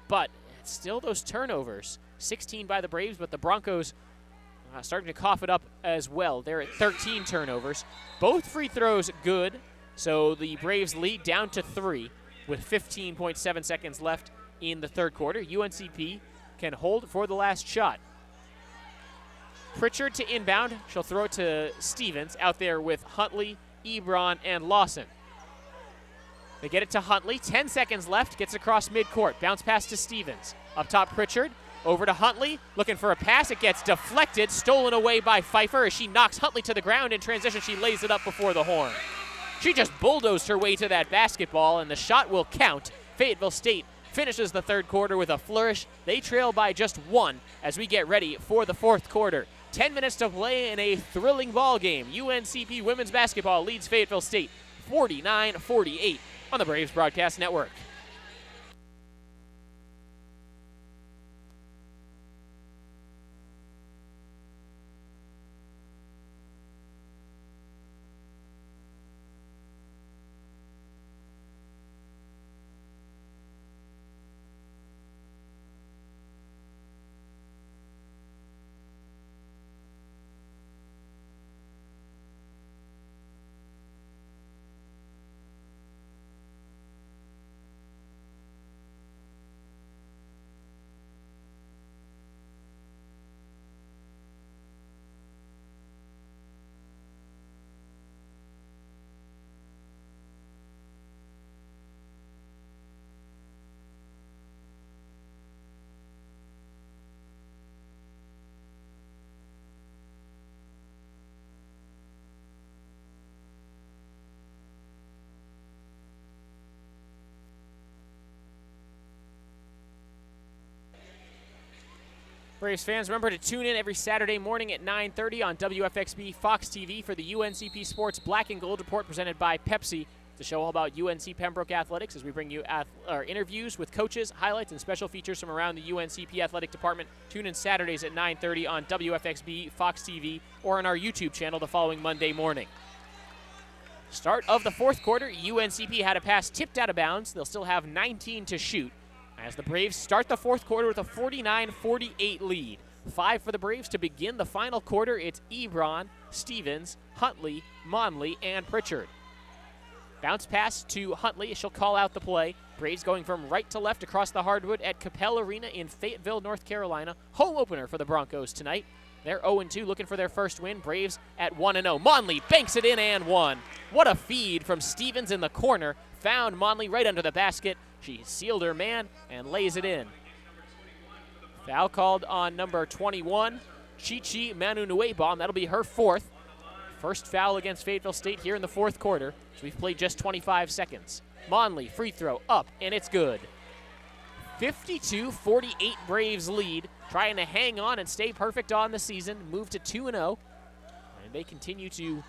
But it's still those turnovers. 16 by the Braves, but the Broncos starting to cough it up as well. They're at 13 turnovers. Both free throws good. So the Braves lead down to 3 with 15.7 seconds left in the third quarter. UNCP can hold for the last shot. Pritchard to inbound. She'll throw it to Stevens out there with Huntley, Ebron, and Lawson. They get it to Huntley. 10 seconds left. Gets across midcourt. Bounce pass to Stevens. Up top, Pritchard. Over to Huntley. Looking for a pass. It gets deflected. Stolen away by Pfeiffer as she knocks Huntley to the ground. In transition, she lays it up before the horn. She just bulldozed her way to that basketball, and the shot will count. Fayetteville State finishes the third quarter with a flourish. They trail by just 1 as we get ready for the fourth quarter. 10 minutes to play in a thrilling ball game. UNCP women's basketball leads Fayetteville State 49-48 on the Braves Broadcast Network. Braves fans, remember to tune in every Saturday morning at 9:30 on WFXB Fox TV for the UNCP Sports Black and Gold Report presented by Pepsi. It's a show all about UNC Pembroke athletics as we bring you interviews with coaches, highlights, and special features from around the UNCP athletic department. Tune in Saturdays at 9:30 on WFXB Fox TV or on our YouTube channel the following Monday morning. Start of the fourth quarter, UNCP had a pass tipped out of bounds. They'll still have 19 to shoot as the Braves start the fourth quarter with a 49-48 lead. 5 for the Braves to begin the final quarter. It's Ebron, Stevens, Huntley, Monley, and Pritchard. Bounce pass to Huntley. She'll call out the play. Braves going from right to left across the hardwood at Capel Arena in Fayetteville, North Carolina. Home opener for the Broncos tonight. They're 0-2, looking for their first win. Braves at 1-0. Monley banks it in and one. What a feed from Stevens in the corner. Found Monley right under the basket. She sealed her man and lays it in. Foul called on number 21, Chichi Manunuebom. That'll be her fourth. First foul against Fayetteville State here in the fourth quarter. So we've played just 25 seconds. Monley, free throw, up, and it's good. 52-48 Braves lead, trying to hang on and stay perfect on the season, move to 2-0. And they continue to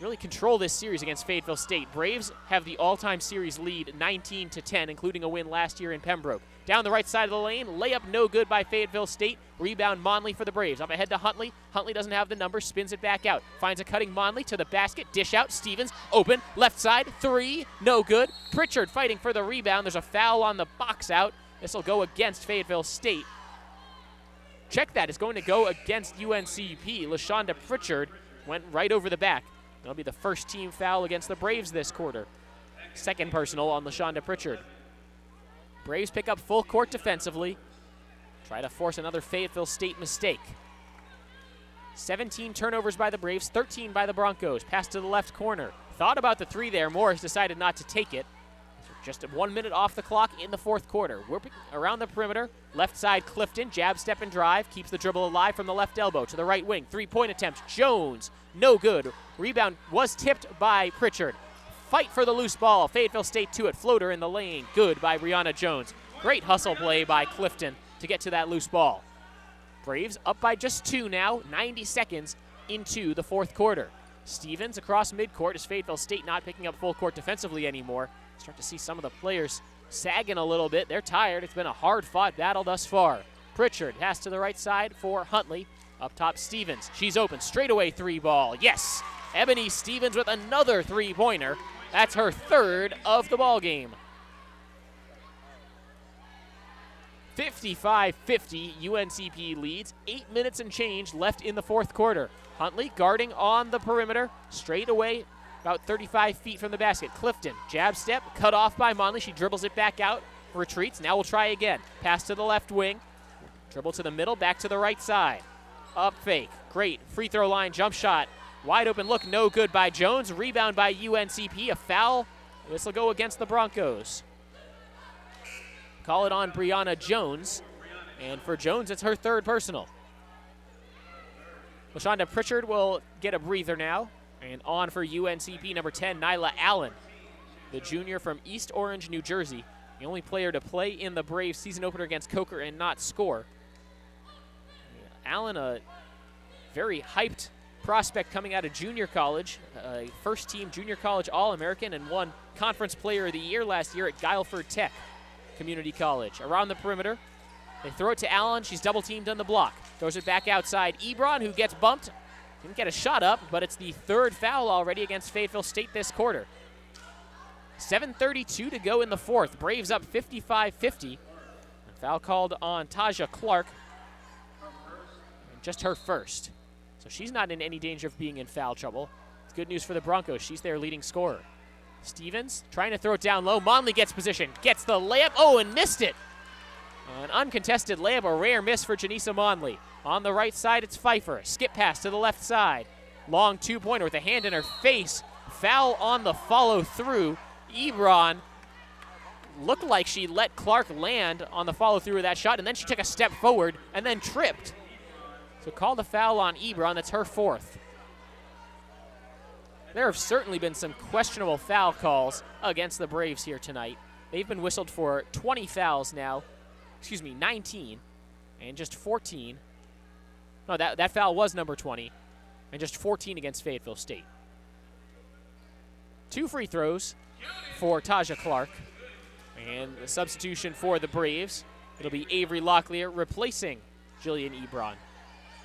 really control this series against Fayetteville State. Braves have the all-time series lead 19-10, including a win last year in Pembroke. Down the right side of the lane, layup no good by Fayetteville State. Rebound Monley for the Braves. Up ahead to Huntley. Huntley doesn't have the number, spins it back out. Finds a cutting Monley to the basket, dish out. Stevens, open, left side, three, no good. Pritchard fighting for the rebound. There's a foul on the box out. This will go against Fayetteville State. Check that, it's going to go against UNCP. LaShonda Pritchard went right over the back. That'll be the first team foul against the Braves this quarter. Second personal on LaShonda Pritchard. Braves pick up full court defensively. Try to force another Fayetteville State mistake. 17 turnovers by the Braves, 13 by the Broncos. Pass to the left corner. Thought about the three there. Morris decided not to take it. Just 1 minute off the clock in the fourth quarter. Whipping around the perimeter. Left side Clifton. Jab, step, and drive. Keeps the dribble alive from the left elbow to the right wing. Three-point attempt. Jones. No good. Rebound was tipped by Pritchard. Fight for the loose ball. Fayetteville State to it. Floater in the lane. Good by Brianna Jones. Great hustle play by Clifton to get to that loose ball. Braves up by just 2 now. 90 seconds into the fourth quarter. Stevens across midcourt as Fayetteville State not picking up full court defensively anymore. Start to see some of the players sagging a little bit. They're tired. It's been a hard-fought battle thus far. Pritchard pass to the right side for Huntley. Up top, Stevens. She's open. Straightaway three ball. Yes! Ebony Stevens with another three-pointer. That's her third of the ball game. 55-50, UNCP leads. 8 minutes and change left in the fourth quarter. Huntley guarding on the perimeter. Straight away, about 35 feet from the basket. Clifton, jab step, cut off by Monley. She dribbles it back out, retreats. Now we'll try again. Pass to the left wing. Dribble to the middle, back to the right side. Up fake. Great. Free throw line jump shot. Wide open look, no good by Jones. Rebound by UNCP. A foul. This will go against the Broncos. Call it on Brianna Jones. And for Jones, it's her third personal. LaShonda Pritchard will get a breather now. And on for UNCP, number 10, Nyla Allen, the junior from East Orange, New Jersey. The only player to play in the Braves season opener against Coker and not score. Allen, a very hyped prospect coming out of junior college, a first-team junior college All-American, and won Conference Player of the Year last year at Guilford Tech Community College. Around the perimeter, they throw it to Allen. She's double-teamed on the block. Throws it back outside. Ebron, who gets bumped. Didn't get a shot up, but it's the third foul already against Fayetteville State this quarter. 7:32 to go in the fourth. Braves up 55-50. Foul called on Taja Clark. And just her first. So she's not in any danger of being in foul trouble. It's good news for the Broncos. She's their leading scorer. Stevens trying to throw it down low. Monley gets position. Gets the layup. Oh, and missed it. An uncontested layup, a rare miss for Janisa Monley. On the right side, it's Pfeiffer. Skip pass to the left side. Long two-pointer with a hand in her face. Foul on the follow-through. Ebron looked like she let Clark land on the follow-through of that shot, and then she took a step forward and then tripped. So call the foul on Ebron. That's her fourth. There have certainly been some questionable foul calls against the Braves here tonight. They've been whistled for 20 fouls now. 19, and just 14. No, that foul was number 20, and just 14 against Fayetteville State. 2 free throws for Taja Clark, and the substitution for the Braves. It'll be Avery Locklear replacing Jillian Ebron.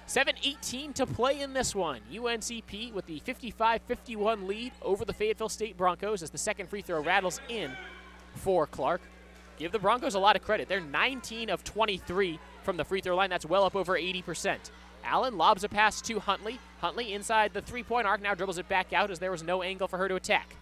7:18 to play in this one. UNCP with the 55-51 lead over the Fayetteville State Broncos as the second free throw rattles in for Clark. Give the Broncos a lot of credit. They're 19 of 23 from the free throw line. That's well up over 80%. Allen lobs a pass to Huntley. Huntley inside the three-point arc, now dribbles it back out as there was no angle for her to attack.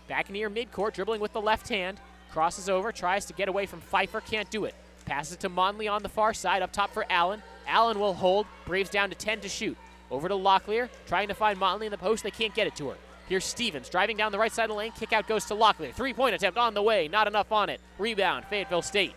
Back near midcourt, dribbling with the left hand. Crosses over, tries to get away from Pfeiffer, can't do it. Passes it to Monley on the far side, up top for Allen. Allen will hold, Braves down to 10 to shoot. Over to Locklear, trying to find Monley in the post, they can't get it to her. Here's Stevens driving down the right side of the lane. Kick out goes to Locklear. Three-point attempt on the way. Not enough on it. Rebound, Fayetteville State.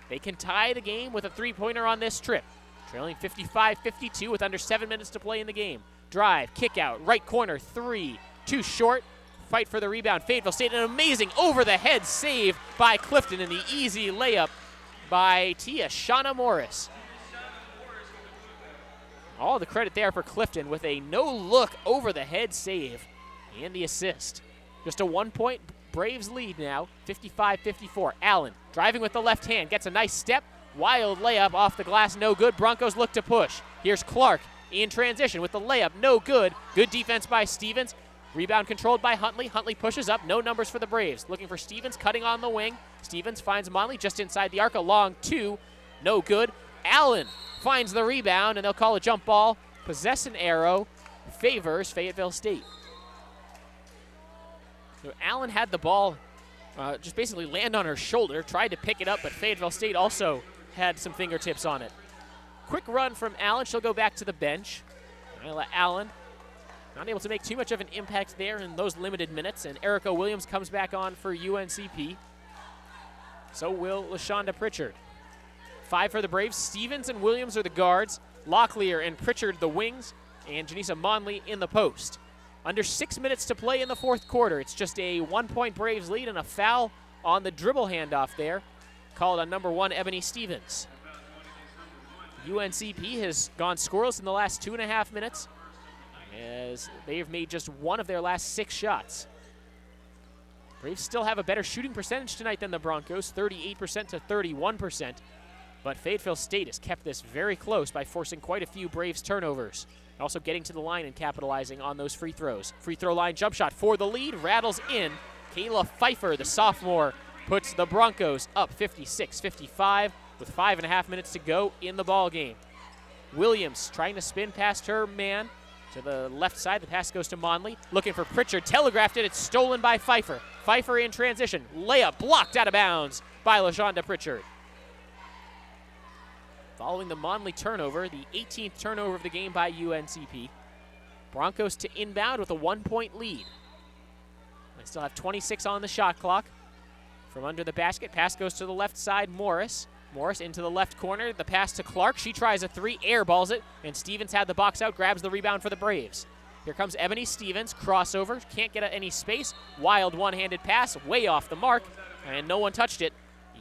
They can tie the game with a three-pointer on this trip. Trailing 55-52 with under 7 minutes to play in the game. Drive, kick out, right corner, three. Too short. Fight for the rebound. Fayetteville State, an amazing over-the-head save by Clifton, and the easy layup by Shauna Morris. All the credit there for Clifton with a no-look over-the-head save. and the assist. Just a 1-point Braves lead now, 55-54. Allen driving with the left hand, gets a nice step. Wild layup off the glass, no good. Broncos look to push. Here's Clark in transition with the layup, no good. Good defense by Stevens. Rebound controlled by Huntley. Huntley pushes up, no numbers for the Braves. Looking for Stevens, cutting on the wing. Stevens finds Monley just inside the arc, a long two, no good. Allen finds the rebound, and they'll call a jump ball. Possession arrow favors Fayetteville State. So Allen had the ball just basically land on her shoulder, tried to pick it up, but Fayetteville State also had some fingertips on it. Quick run from Allen. She'll go back to the bench. Nyla Allen not able to make too much of an impact there in those limited minutes, and Erica Williams comes back on for UNCP. So will LaShonda Pritchard. 5 for the Braves. Stevens and Williams are the guards. Locklear and Pritchard the wings, and Janisa Monley in the post. Under 6 minutes to play in the fourth quarter. It's just a 1-point Braves lead and a foul on the dribble handoff there, called on number 1, Ebony Stevens. UNCP has gone scoreless in the last 2.5 minutes, as they've made just 1 of their last 6 shots. Braves still have a better shooting percentage tonight than the Broncos, 38% to 31%. But Fayetteville State has kept this very close by forcing quite a few Braves turnovers. Also getting to the line and capitalizing on those free throws. Free throw line jump shot for the lead, rattles in. Kayla Pfeiffer, the sophomore, puts the Broncos up 56-55 with 5.5 minutes to go in the ball game. Williams trying to spin past her man to the left side. The pass goes to Monley. Looking for Pritchard. Telegraphed it. It's stolen by Pfeiffer. Pfeiffer in transition. Layup blocked out of bounds by LaShonda Pritchard. Following the Monley turnover, the 18th turnover of the game by UNCP. Broncos to inbound with a 1-point lead. They still have 26 on the shot clock. From under the basket, pass goes to the left side, Morris. Morris into the left corner, the pass to Clark. She tries a 3, airballs it, and Stevens had the box out, grabs the rebound for the Braves. Here comes Ebony Stevens, crossover, can't get any space. Wild one-handed pass, way off the mark, and no one touched it.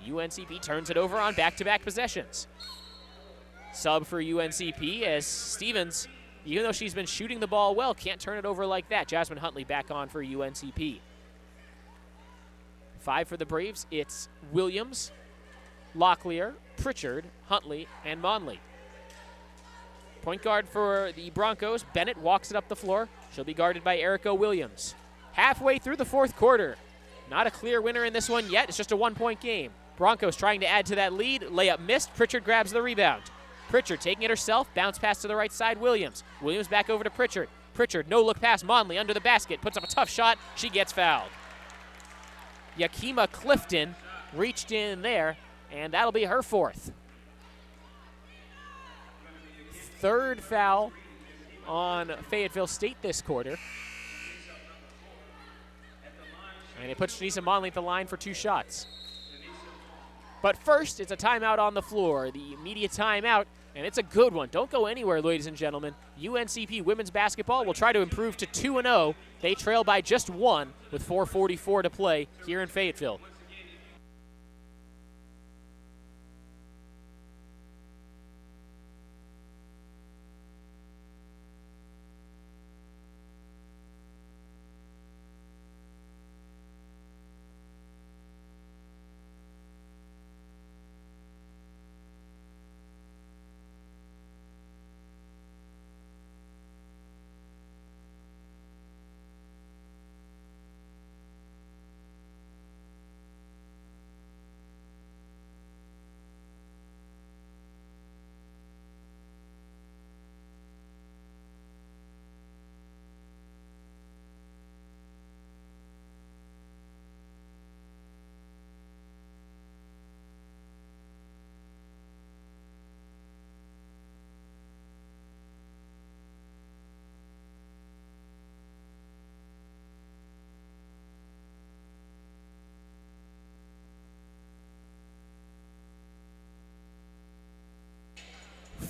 UNCP turns it over on back-to-back possessions. Sub for UNCP as Stevens, even though she's been shooting the ball well, can't turn it over like that. Jasmine Huntley back on for UNCP. 5 for the Braves, it's Williams, Locklear, Pritchard, Huntley, and Monley. Point guard for the Broncos, Bennett walks it up the floor. She'll be guarded by Erica Williams. Halfway through the fourth quarter. Not a clear winner in this one yet. It's just a 1-point game. Broncos trying to add to that lead. Layup missed. Pritchard grabs the rebound. Pritchard taking it herself. Bounce pass to the right side, Williams. Williams back over to Pritchard. Pritchard, no look pass. Monley under the basket. Puts up a tough shot. She gets fouled. Yakima Clifton reached in there, and that'll be her 4th. 3rd foul on Fayetteville State this quarter. And it puts Janisa Monley at the line for 2 shots. But first, it's a timeout on the floor. The media timeout, and it's a good one. Don't go anywhere, ladies and gentlemen. UNCP women's basketball will try to improve to 2-0. They trail by just 1 with 4:44 to play here in Fayetteville.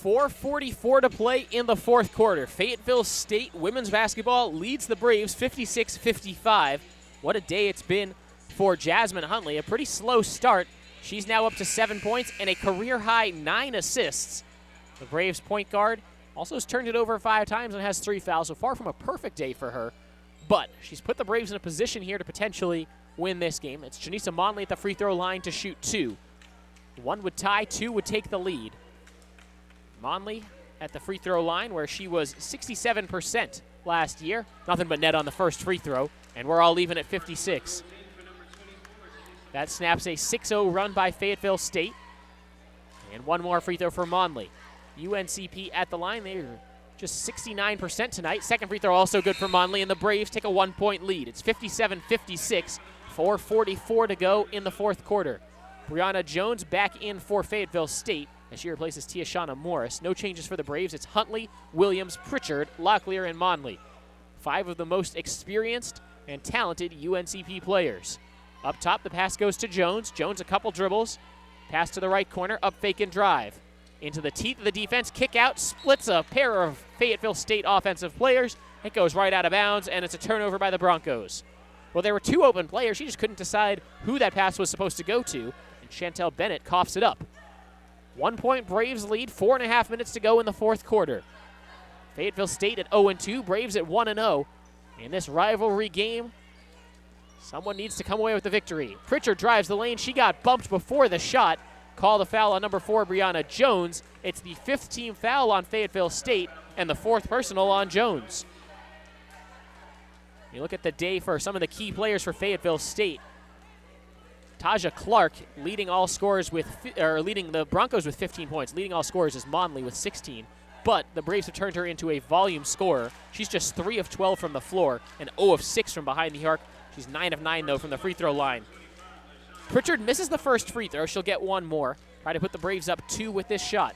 .444 to play in the fourth quarter. Fayetteville State women's basketball leads the Braves 56-55. What a day it's been for Jasmine Huntley. A pretty slow start. She's now up to 7 points and a career-high 9 assists. The Braves point guard also has turned it over 5 times and has 3 fouls, so far from a perfect day for her. but she's put the Braves in a position here to potentially win this game. It's Janisa Monley at the free throw line to shoot 2. 1 would tie, 2 would take the lead. Monley at the free throw line where she was 67% last year. Nothing but net on the first free throw, and we're all even at 56. That snaps a 6-0 run by Fayetteville State. And 1 more free throw for Monley. UNCP at the line. They're just 69% tonight. Second free throw also good for Monley, and the Braves take a 1-point lead. It's 57-56, 4:44 to go in the fourth quarter. Brianna Jones back in for Fayetteville State as she replaces Tiashana Morris. No changes for the Braves. It's Huntley, Williams, Pritchard, Locklear, and Monley. 5 of the most experienced and talented UNCP players. Up top, the pass goes to Jones. Jones a couple dribbles. Pass to the right corner, up fake and drive. Into the teeth of the defense, kick out, splits a pair of Fayetteville State offensive players. It goes right out of bounds, and it's a turnover by the Broncos. Well, there were 2 open players. She just couldn't decide who that pass was supposed to go to, and Chantel Bennett coughs it up. 1-point Braves lead, 4.5 minutes to go in the fourth quarter. Fayetteville State at 0-2, Braves at 1-0. In this rivalry game, someone needs to come away with the victory. Pritchard drives the lane. She got bumped before the shot. Call the foul on number 4, Brianna Jones. It's the 5th team foul on Fayetteville State and the 4th personal on Jones. You look at the day for some of the key players for Fayetteville State. Taja Clark leading all scorers leading the Broncos with 15 points. Leading all scorers is Monley with 16. But the Braves have turned her into a volume scorer. She's just 3 of 12 from the floor and 0 of 6 from behind the arc. She's 9 of 9, though, from the free throw line. Pritchard misses the first free throw. She'll get 1 more. Try to put the Braves up 2 with this shot.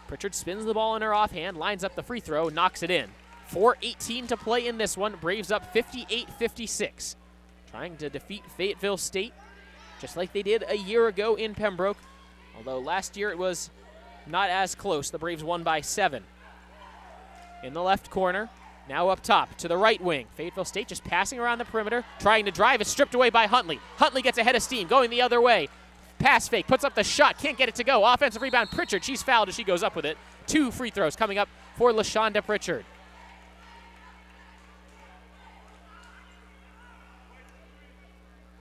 Pritchard spins the ball in her offhand, lines up the free throw, knocks it in. 4:18 to play in this one. Braves up 58-56. Trying to defeat Fayetteville State, just like they did a year ago in Pembroke. Although last year it was not as close. The Braves won by 7. In the left corner. Now up top to the right wing. Fayetteville State just passing around the perimeter, trying to drive. It's stripped away by Huntley. Huntley gets ahead of steam, going the other way. Pass fake, puts up the shot, can't get it to go. Offensive rebound, Pritchard. She's fouled as she goes up with it. 2 free throws coming up for LaShonda Pritchard.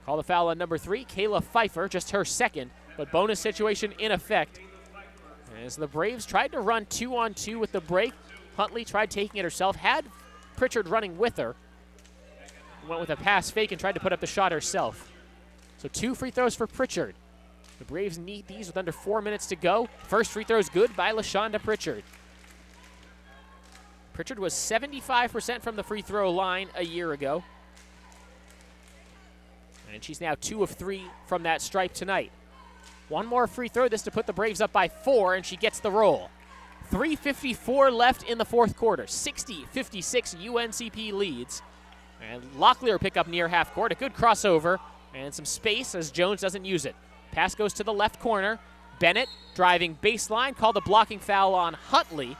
Call the foul on number 3, Kayla Pfeiffer, just her 2nd, but bonus situation in effect. As the Braves tried to run 2-on-2 with the break, Huntley tried taking it herself, had Pritchard running with her. Went with a pass fake and tried to put up the shot herself. So 2 free throws for Pritchard. The Braves need these with under 4 minutes to go. First free throw is good by LaShonda Pritchard. Pritchard was 75% from the free throw line a year ago. And she's now 2 of 3 from that stripe tonight. 1 more free throw, this to put the Braves up by 4, and she gets the roll. 3:54 left in the fourth quarter. 60-56 UNCP leads. And Locklear pick up near half court. A good crossover and some space as Jones doesn't use it. Pass goes to the left corner. Bennett driving baseline. Called a blocking foul on Huntley.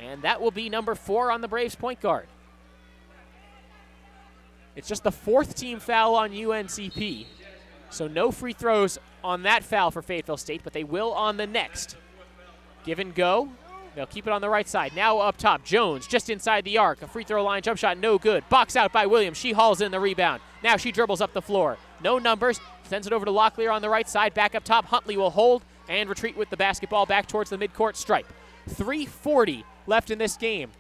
And that will be number 4 on the Braves point guard. It's just the 4th team foul on UNCP. So no free throws on that foul for Fayetteville State, but they will on the next. Give and go. They'll keep it on the right side. Now up top, Jones just inside the arc. A free throw line jump shot, no good. Box out by Williams. She hauls in the rebound. Now she dribbles up the floor. No numbers. Sends it over to Locklear on the right side. Back up top, Huntley will hold and retreat with the basketball back towards the midcourt stripe. 3:40 left in this game.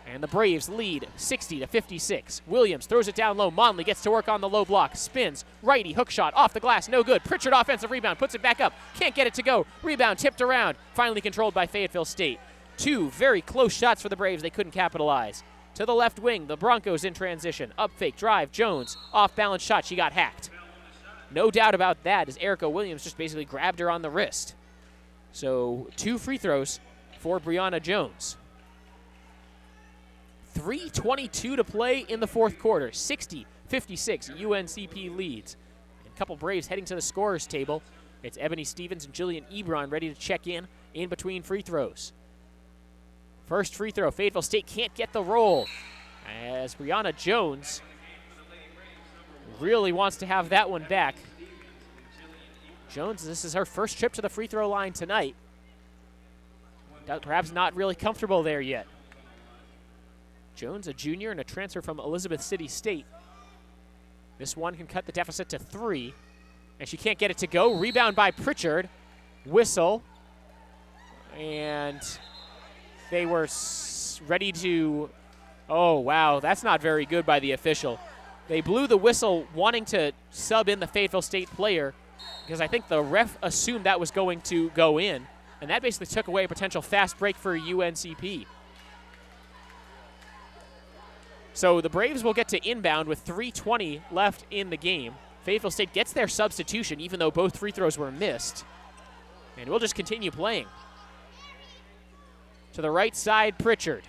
And the Braves lead 60-56. Williams throws it down low. Monley gets to work on the low block. Spins. Righty hook shot off the glass. No good. Pritchard offensive rebound. Puts it back up. Can't get it to go. Rebound tipped around. Finally controlled by Fayetteville State. 2 very close shots for the Braves. They couldn't capitalize. To the left wing, the Broncos in transition. Up fake drive. Jones. Off balance shot. She got hacked. No doubt about that as Erica Williams just basically grabbed her on the wrist. So 2 free throws for Brianna Jones. 3:22 to play in the fourth quarter. 60-56 UNCP leads. And a couple Braves heading to the scorer's table. It's Ebony Stevens and Jillian Ebron ready to check in between free throws. First free throw, Fayetteville State can't get the roll as Brianna Jones really wants to have that one back. Jones, this is her first trip to the free throw line tonight. Perhaps not really comfortable there yet. Jones, a junior and a transfer from Elizabeth City State. This one can cut the deficit to 3, and she can't get it to go. Rebound by Pritchard. Whistle. And they were ready to, oh, wow, that's not very good by the official. They blew the whistle wanting to sub in the Fayetteville State player because I think the ref assumed that was going to go in, and that basically took away a potential fast break for UNCP. So the Braves will get to inbound with 3:20 left in the game. Fayetteville State gets their substitution even though both free throws were missed. And we'll just continue playing. To the right side, Pritchard.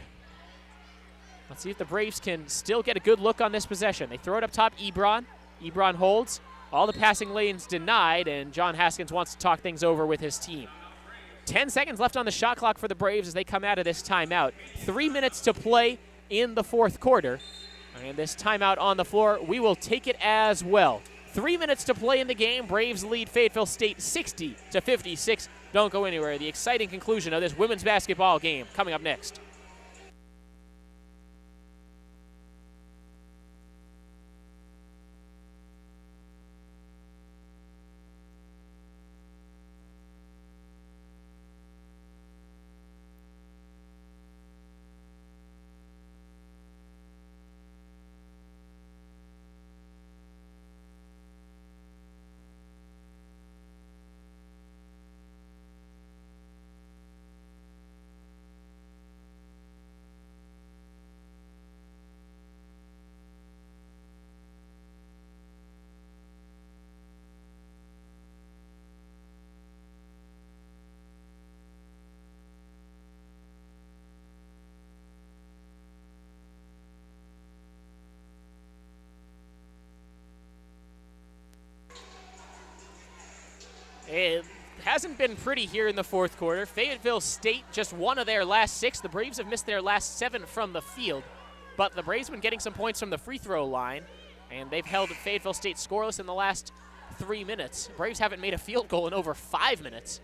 Let's see if the Braves can still get a good look on this possession. They throw it up top, Ebron. Ebron holds. All the passing lanes denied, and John Haskins wants to talk things over with his team. 10 seconds left on the shot clock for the Braves as they come out of this timeout. 3 minutes to play in the fourth quarter. And this timeout on the floor, we will take it as well. 3 minutes to play in the game. Braves lead Fayetteville State 60-56. Don't go anywhere. The exciting conclusion of this women's basketball game coming up next. It hasn't been pretty here in the fourth quarter. Fayetteville State just one of their last 6. The Braves have missed their last 7 from the field, but the Braves have been getting some points from the free throw line, and they've held Fayetteville State scoreless in the last 3 minutes. Braves haven't made a field goal in over 5 minutes.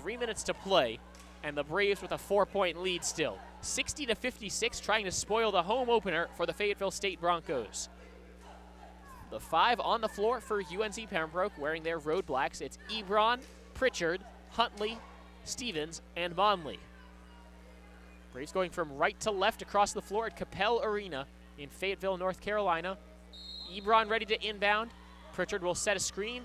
3 minutes to play, and the Braves with a 4-point lead still. 60-56, trying to spoil the home opener for the Fayetteville State Broncos. The 5 on the floor for UNC Pembroke wearing their road blacks. It's Ebron, Pritchard, Huntley, Stevens, and Monley. Braves going from right to left across the floor at Capel Arena in Fayetteville, North Carolina. Ebron ready to inbound. Pritchard will set a screen.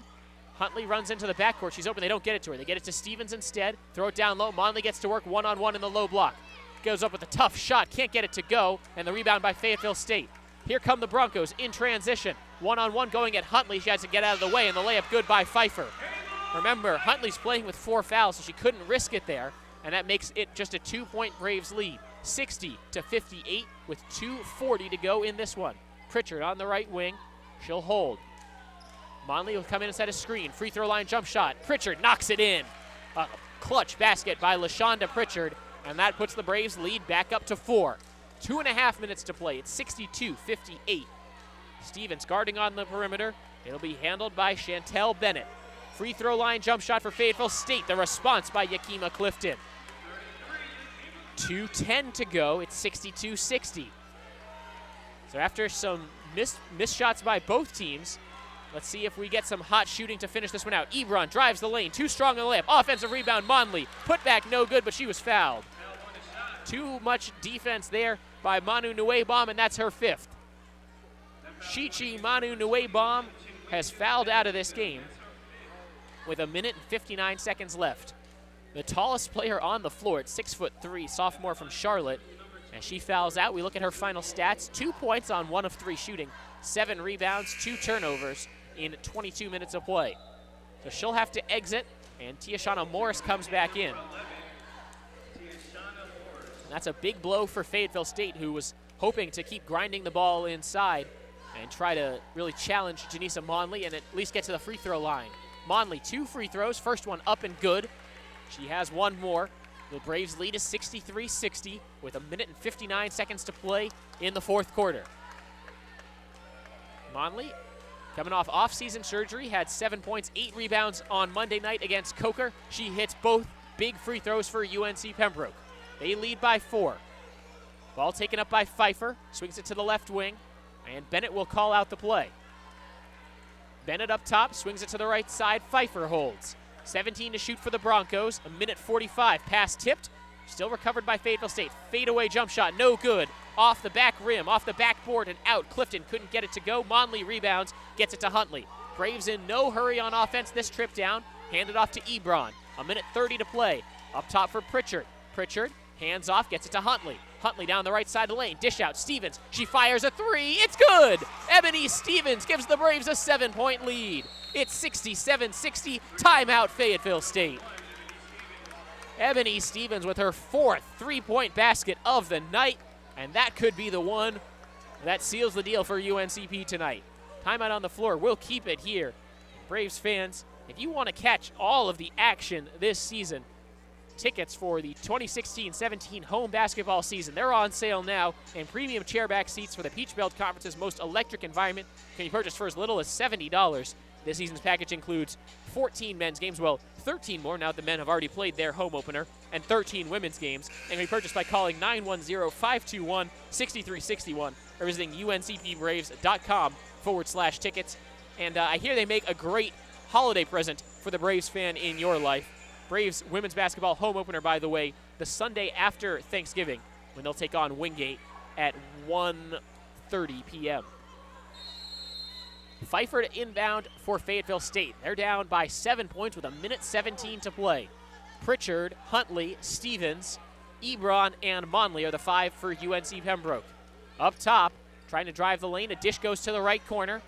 Huntley runs into the backcourt. She's open. They don't get it to her. They get it to Stevens instead. Throw it down low. Monley gets to work one-on-one in the low block. Goes up with a tough shot. Can't get it to go. And the rebound by Fayetteville State. Here come the Broncos in transition. One-on-one going at Huntley. She has to get out of the way, and the layup good by Pfeiffer. Remember, Huntley's playing with 4 fouls, so she couldn't risk it there, and that makes it just a 2-point Braves lead. 60-58 with 2:40 to go in this one. Pritchard on the right wing. She'll hold. Monley will come in and set a screen. Free throw line jump shot. Pritchard knocks it in. A clutch basket by LaShonda Pritchard, and that puts the Braves lead back up to 4. 2.5 minutes to play. It's 62-58. Stevens guarding on the perimeter. It'll be handled by Chantel Bennett. Free throw line jump shot for Fayetteville State. The response by Yakima Clifton. 2:10 to go. It's 62-60. So after some missed shots by both teams, let's see if we get some hot shooting to finish this one out. Ebron drives the lane. Too strong on the layup. Offensive rebound, Monley. Put back no good, but she was fouled. Too much defense there by Manu Nuebom, and that's her 5th. Chichi Manu Nuebom has fouled out of this game with 1 minute and 59 seconds left. The tallest player on the floor at 6'3", sophomore from Charlotte, and she fouls out. We look at her final stats. 2 points on 1 of 3 shooting, 7 rebounds, 2 turnovers in 22 minutes of play. So she'll have to exit, and Tiashana Morris comes back in. And that's a big blow for Fayetteville State, who was hoping to keep grinding the ball inside and try to really challenge Janisa Monley and at least get to the free throw line. Monley, 2 free throws, first one up and good. She has 1 more. The Braves lead is 63-60 with 1 minute and 59 seconds to play in the fourth quarter. Monley, coming off off-season surgery, had 7 points, 8 rebounds on Monday night against Coker. She hits both big free throws for UNC Pembroke. They lead by 4. Ball taken up by Pfeiffer, swings it to the left wing, and Bennett will call out the play. Bennett up top, swings it to the right side, Pfeiffer holds. 17 to shoot for the Broncos, a minute 45, pass tipped, still recovered by Fayetteville State. Fadeaway jump shot, no good. Off the back rim, off the backboard and out. Clifton couldn't get it to go. Monley rebounds, gets it to Huntley. Braves in no hurry on offense this trip down, handed off to Ebron. A minute 30 to play. Up top for Pritchard. Pritchard, hands off, gets it to Huntley. Huntley down the right side of the lane, dish out, Stevens. She fires a three, it's good! Ebony Stevens gives the Braves a 7-point lead. It's 67-60, timeout Fayetteville State. Ebony Stevens with her 4th three-point basket of the night, and that could be the one that seals the deal for UNCP tonight. Timeout on the floor, we'll keep it here. Braves fans, if you want to catch all of the action this season, tickets for the 2016-17 home basketball season, they're on sale now, and premium chairback seats for the Peach Belt Conference's most electric environment can be purchased for as little as $70. This season's package includes 14 men's games, well, 13 more now that the men have already played their home opener, and 13 women's games, and can be purchased by calling 910-521-6361 or visiting uncpbraves.com/tickets. And I hear they make a great holiday present for the Braves fan in your life. Braves women's basketball home opener, by the way, the Sunday after Thanksgiving, when they'll take on Wingate at 1:30 p.m. Pfeiffer to inbound for Fayetteville State. They're down by 7 points with a minute 17 to play. Pritchard, Huntley, Stevens, Ebron, and Monley are the 5 for UNC Pembroke. Up top, trying to drive the lane, a dish goes to the right corner.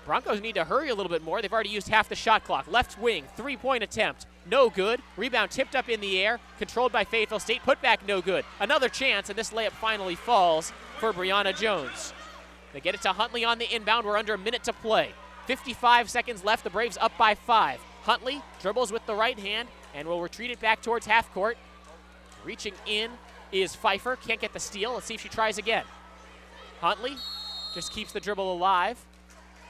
Broncos need to hurry a little bit more. They've already used half the shot clock. Left wing, three-point attempt, no good. Rebound tipped up in the air, controlled by Fayetteville State. Put back, no good. Another chance, and this layup finally falls for Brianna Jones. They get it to Huntley on the inbound. We're under a minute to play. 55 seconds left. The Braves up by 5. Huntley dribbles with the right hand and will retreat it back towards half court. Reaching in is Pfeiffer. Can't get the steal. Let's see if she tries again. Huntley just keeps the dribble alive,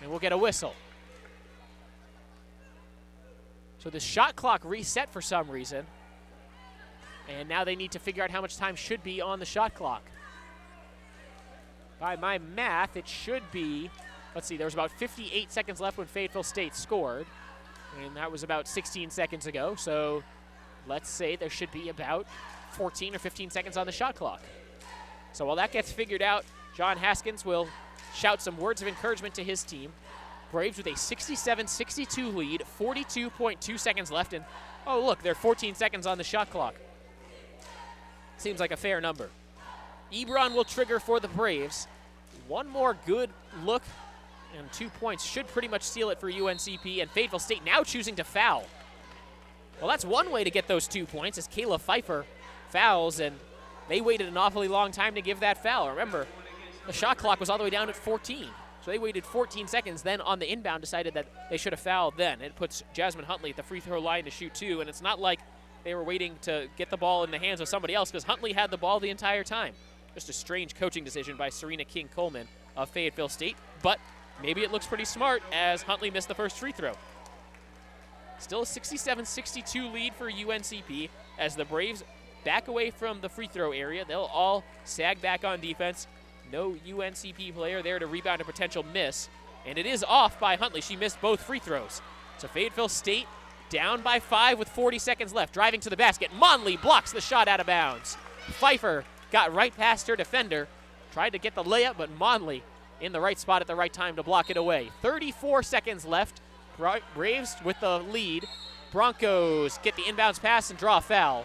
and we'll get a whistle. So the shot clock reset for some reason, and now they need to figure out how much time should be on the shot clock. By my math, it should be, let's see, there was about 58 seconds left when Fayetteville State scored, and that was about 16 seconds ago, so let's say there should be about 14 or 15 seconds on the shot clock. So while that gets figured out, John Haskins will shout some words of encouragement to his team. Braves with a 67-62 lead, 42.2 seconds left, and oh look, they're 14 seconds on the shot clock. Seems like a fair number. Ebron will trigger for the Braves. One more good look, and 2 points should pretty much seal it for UNCP, and Fayetteville State now choosing to foul. Well, that's one way to get those 2 points, as Kayla Pfeiffer fouls, and they waited an awfully long time to give that foul. Remember, the shot clock was all the way down at 14. So they waited 14 seconds, then on the inbound decided that they should have fouled then. It puts Jasmine Huntley at the free throw line to shoot 2, and it's not like they were waiting to get the ball in the hands of somebody else, because Huntley had the ball the entire time. Just a strange coaching decision by Serena King-Coleman of Fayetteville State, but maybe it looks pretty smart as Huntley missed the first free throw. Still a 67-62 lead for UNCP as the Braves back away from the free throw area. They'll all sag back on defense. No UNCP player there to rebound a potential miss, and it is off by Huntley. She missed both free throws. So Fayetteville State down by 5 with 40 seconds left, driving to the basket. Monley blocks the shot out of bounds. Pfeiffer got right past her defender, tried to get the layup, but Monley in the right spot at the right time to block it away. 34 seconds left. Braves with the lead. Broncos get the inbounds pass and draw a foul.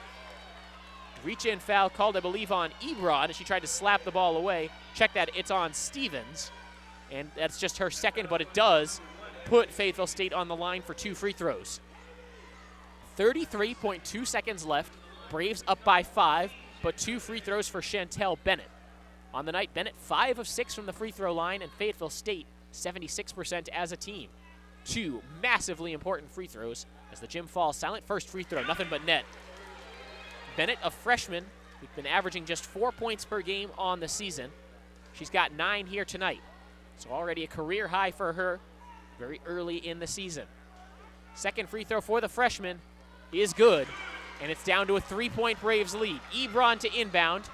Reach-in foul called, I believe, on Ebron as she tried to slap the ball away. Check that, it's on Stevens. And that's just her second, but it does put Fayetteville State on the line for 2 free throws. 33.2 seconds left. Braves up by 5, but 2 free throws for Chantel Bennett. On the night, Bennett 5 of 6 from the free throw line, and Fayetteville State 76% as a team. 2 massively important free throws as the gym falls silent. First free throw, nothing but net. Bennett, a freshman, who's been averaging just 4 points per game on the season. She's got 9 here tonight. So already a career high for her very early in the season. Second free throw for the freshman is good, and it's down to a 3-point Braves lead. Ebron to inbound.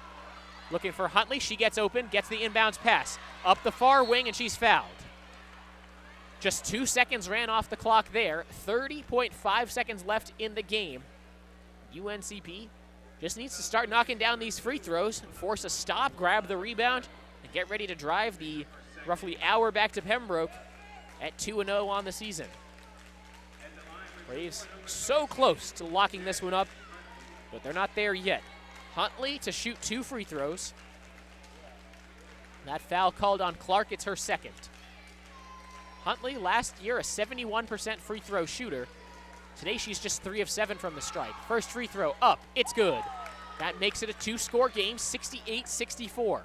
Looking for Huntley. She gets open, gets the inbounds pass. Up the far wing, and she's fouled. Just 2 seconds ran off the clock there. 30.5 seconds left in the game. UNCP just needs to start knocking down these free throws, force a stop, grab the rebound, and get ready to drive the roughly hour back to Pembroke at 2-0 on the season. Braves so close to locking this one up, but they're not there yet. Huntley to shoot 2 free throws. That foul called on Clark, it's her second. Huntley, last year, a 71% free throw shooter. Today, she's just 3 of 7 from the stripe. First free throw up, it's good. That makes it a 2-score game, 68-64.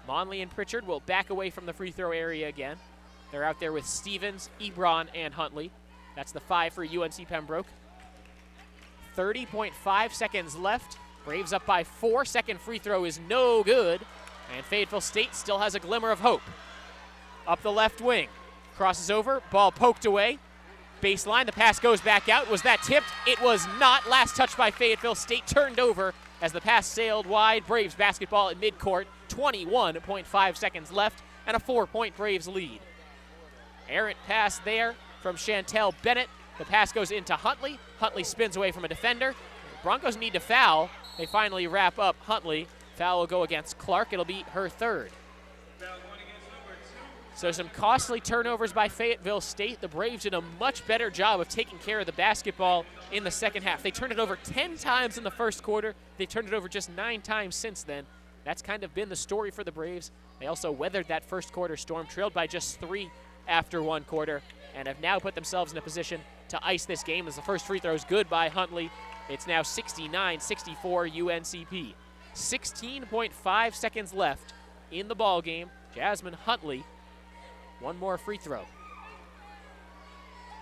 Monley and Pritchard will back away from the free throw area again. They're out there with Stevens, Ebron, and Huntley. That's the 5 for UNC Pembroke. 30.5 seconds left. Braves up by 4. Second free throw is no good. And Fayetteville State still has a glimmer of hope. Up the left wing. Crosses over. Ball poked away. Baseline. The pass goes back out. Was that tipped? It was not. Last touch by Fayetteville State. Turned over as the pass sailed wide. Braves basketball at midcourt. 21.5 seconds left. And a 4-point Braves lead. Errant pass there from Chantel Bennett. The pass goes into Huntley. Huntley spins away from a defender. The Broncos need to foul. They finally wrap up Huntley. Foul will go against Clark. It'll be her third. So some costly turnovers by Fayetteville State. The Braves did a much better job of taking care of the basketball in the second half. They turned it over 10 times in the first quarter. They turned it over just 9 times since then. That's kind of been the story for the Braves. They also weathered that first quarter storm, trailed by just 3 after 1 quarter, and have now put themselves in a position to ice this game as the first free throw is good by Huntley. It's now 69-64 UNCP. 16.5 seconds left in the ball game. Jasmine Huntley, 1 more free throw.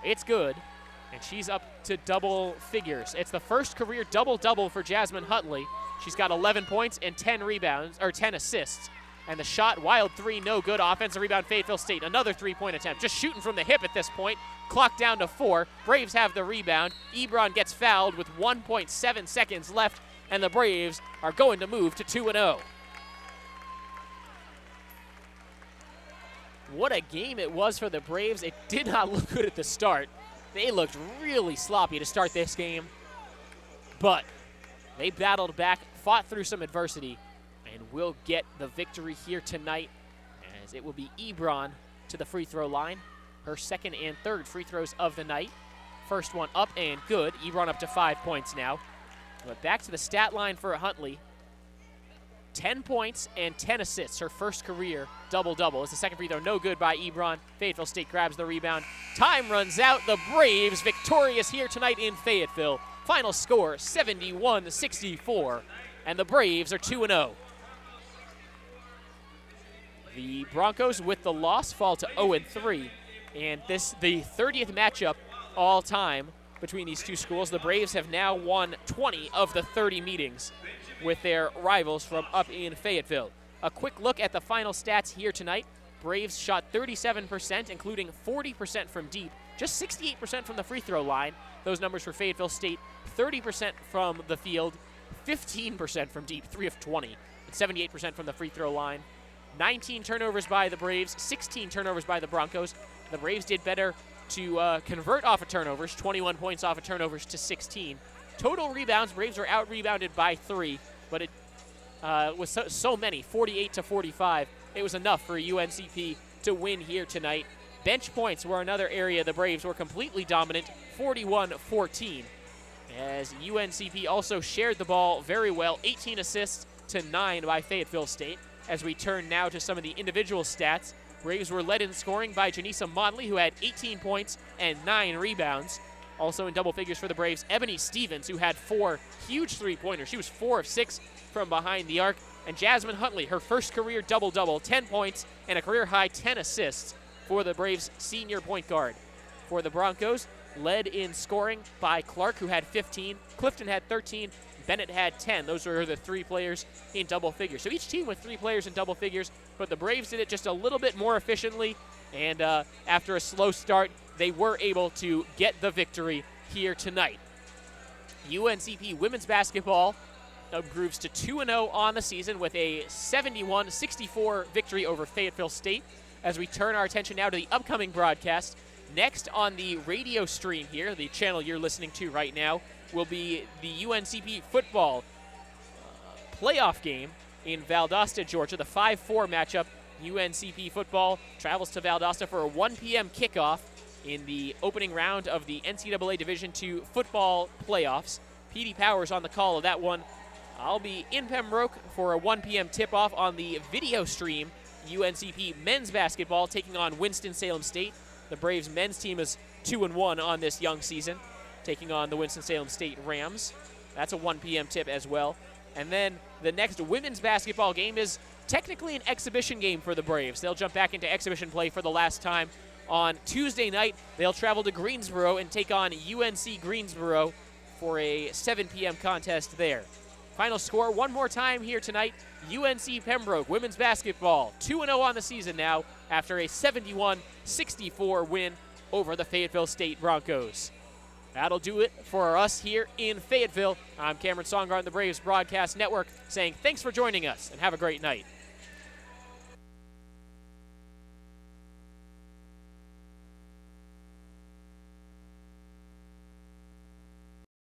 It's good, and she's up to double figures. It's the first career double-double for Jasmine Huntley. She's got 11 points and 10 rebounds, or 10 assists. And the shot, wild 3, no good. Offensive rebound, Fayetteville State. Another 3-point attempt. Just shooting from the hip at this point. Clock down to 4. Braves have the rebound. Ebron gets fouled with 1.7 seconds left, and the Braves are going to move to 2-0. What a game it was for the Braves. It did not look good at the start. They looked really sloppy to start this game, but they battled back, fought through some adversity, and will get the victory here tonight, as it will be Ebron to the free throw line. Her second and third free throws of the night. First one up and good. Ebron up to 5 points now. But back to the stat line for Huntley. 10 points and 10 assists. Her first career double-double. It's the second free throw no good by Ebron. Fayetteville State grabs the rebound. Time runs out. The Braves victorious here tonight in Fayetteville. Final score 71-64. And the Braves are 2-0. The Broncos, with the loss, fall to 0-3, and this the 30th matchup all time between these two schools. The Braves have now won 20 of the 30 meetings with their rivals from up in Fayetteville. A quick look at the final stats here tonight. Braves shot 37%, including 40% from deep, just 68% from the free throw line. Those numbers for Fayetteville State: 30% from the field, 15% from deep, 3 of 20, and 78% from the free throw line. 19 turnovers by the Braves, 16 turnovers by the Broncos. The Braves did better to convert off of turnovers, 21 points off of turnovers to 16. Total rebounds, Braves were out-rebounded by 3, but it was so many, 48-45. It was enough for UNCP to win here tonight. Bench points were another area the Braves were completely dominant, 41-14. As UNCP also shared the ball very well, 18 assists to 9 by Fayetteville State. As we turn now to some of the individual stats, Braves were led in scoring by Janisa Monley, who had 18 points and 9 rebounds. Also in double figures for the Braves, Ebony Stevens, who had 4 huge three-pointers. She was 4 of 6 from behind the arc. And Jasmine Huntley, her first career double-double, 10 points and a career-high 10 assists for the Braves' senior point guard. For the Broncos, led in scoring by Clark, who had 15. Clifton had 13. Bennett had 10. Those were the 3 players in double figures. So each team with 3 players in double figures, but the Braves did it just a little bit more efficiently, and after a slow start, they were able to get the victory here tonight. UNCP women's basketball improves to 2-0 on the season with a 71-64 victory over Fayetteville State. As we turn our attention now to the upcoming broadcast, next on the radio stream here, the channel you're listening to right now, will be the UNCP football playoff game in Valdosta, Georgia, the 5-4 matchup. UNCP football travels to Valdosta for a 1 p.m. kickoff in the opening round of the NCAA Division II football playoffs. PD Powers on the call of that one. I'll be in Pembroke for a 1 p.m. tip-off on the video stream. UNCP men's basketball taking on Winston-Salem State. The Braves men's team is 2-1 on this young season, taking on the Winston-Salem State Rams. That's a 1 p.m. tip as well. And then the next women's basketball game is technically an exhibition game for the Braves. They'll jump back into exhibition play for the last time. On Tuesday night, they'll travel to Greensboro and take on UNC Greensboro for a 7 p.m. contest there. Final score one more time here tonight. UNC Pembroke women's basketball 2-0 on the season now after a 71-64 win over the Fayetteville State Broncos. That'll do it for us here in Fayetteville. I'm Cameron Songar on the Braves Broadcast Network saying thanks for joining us and have a great night.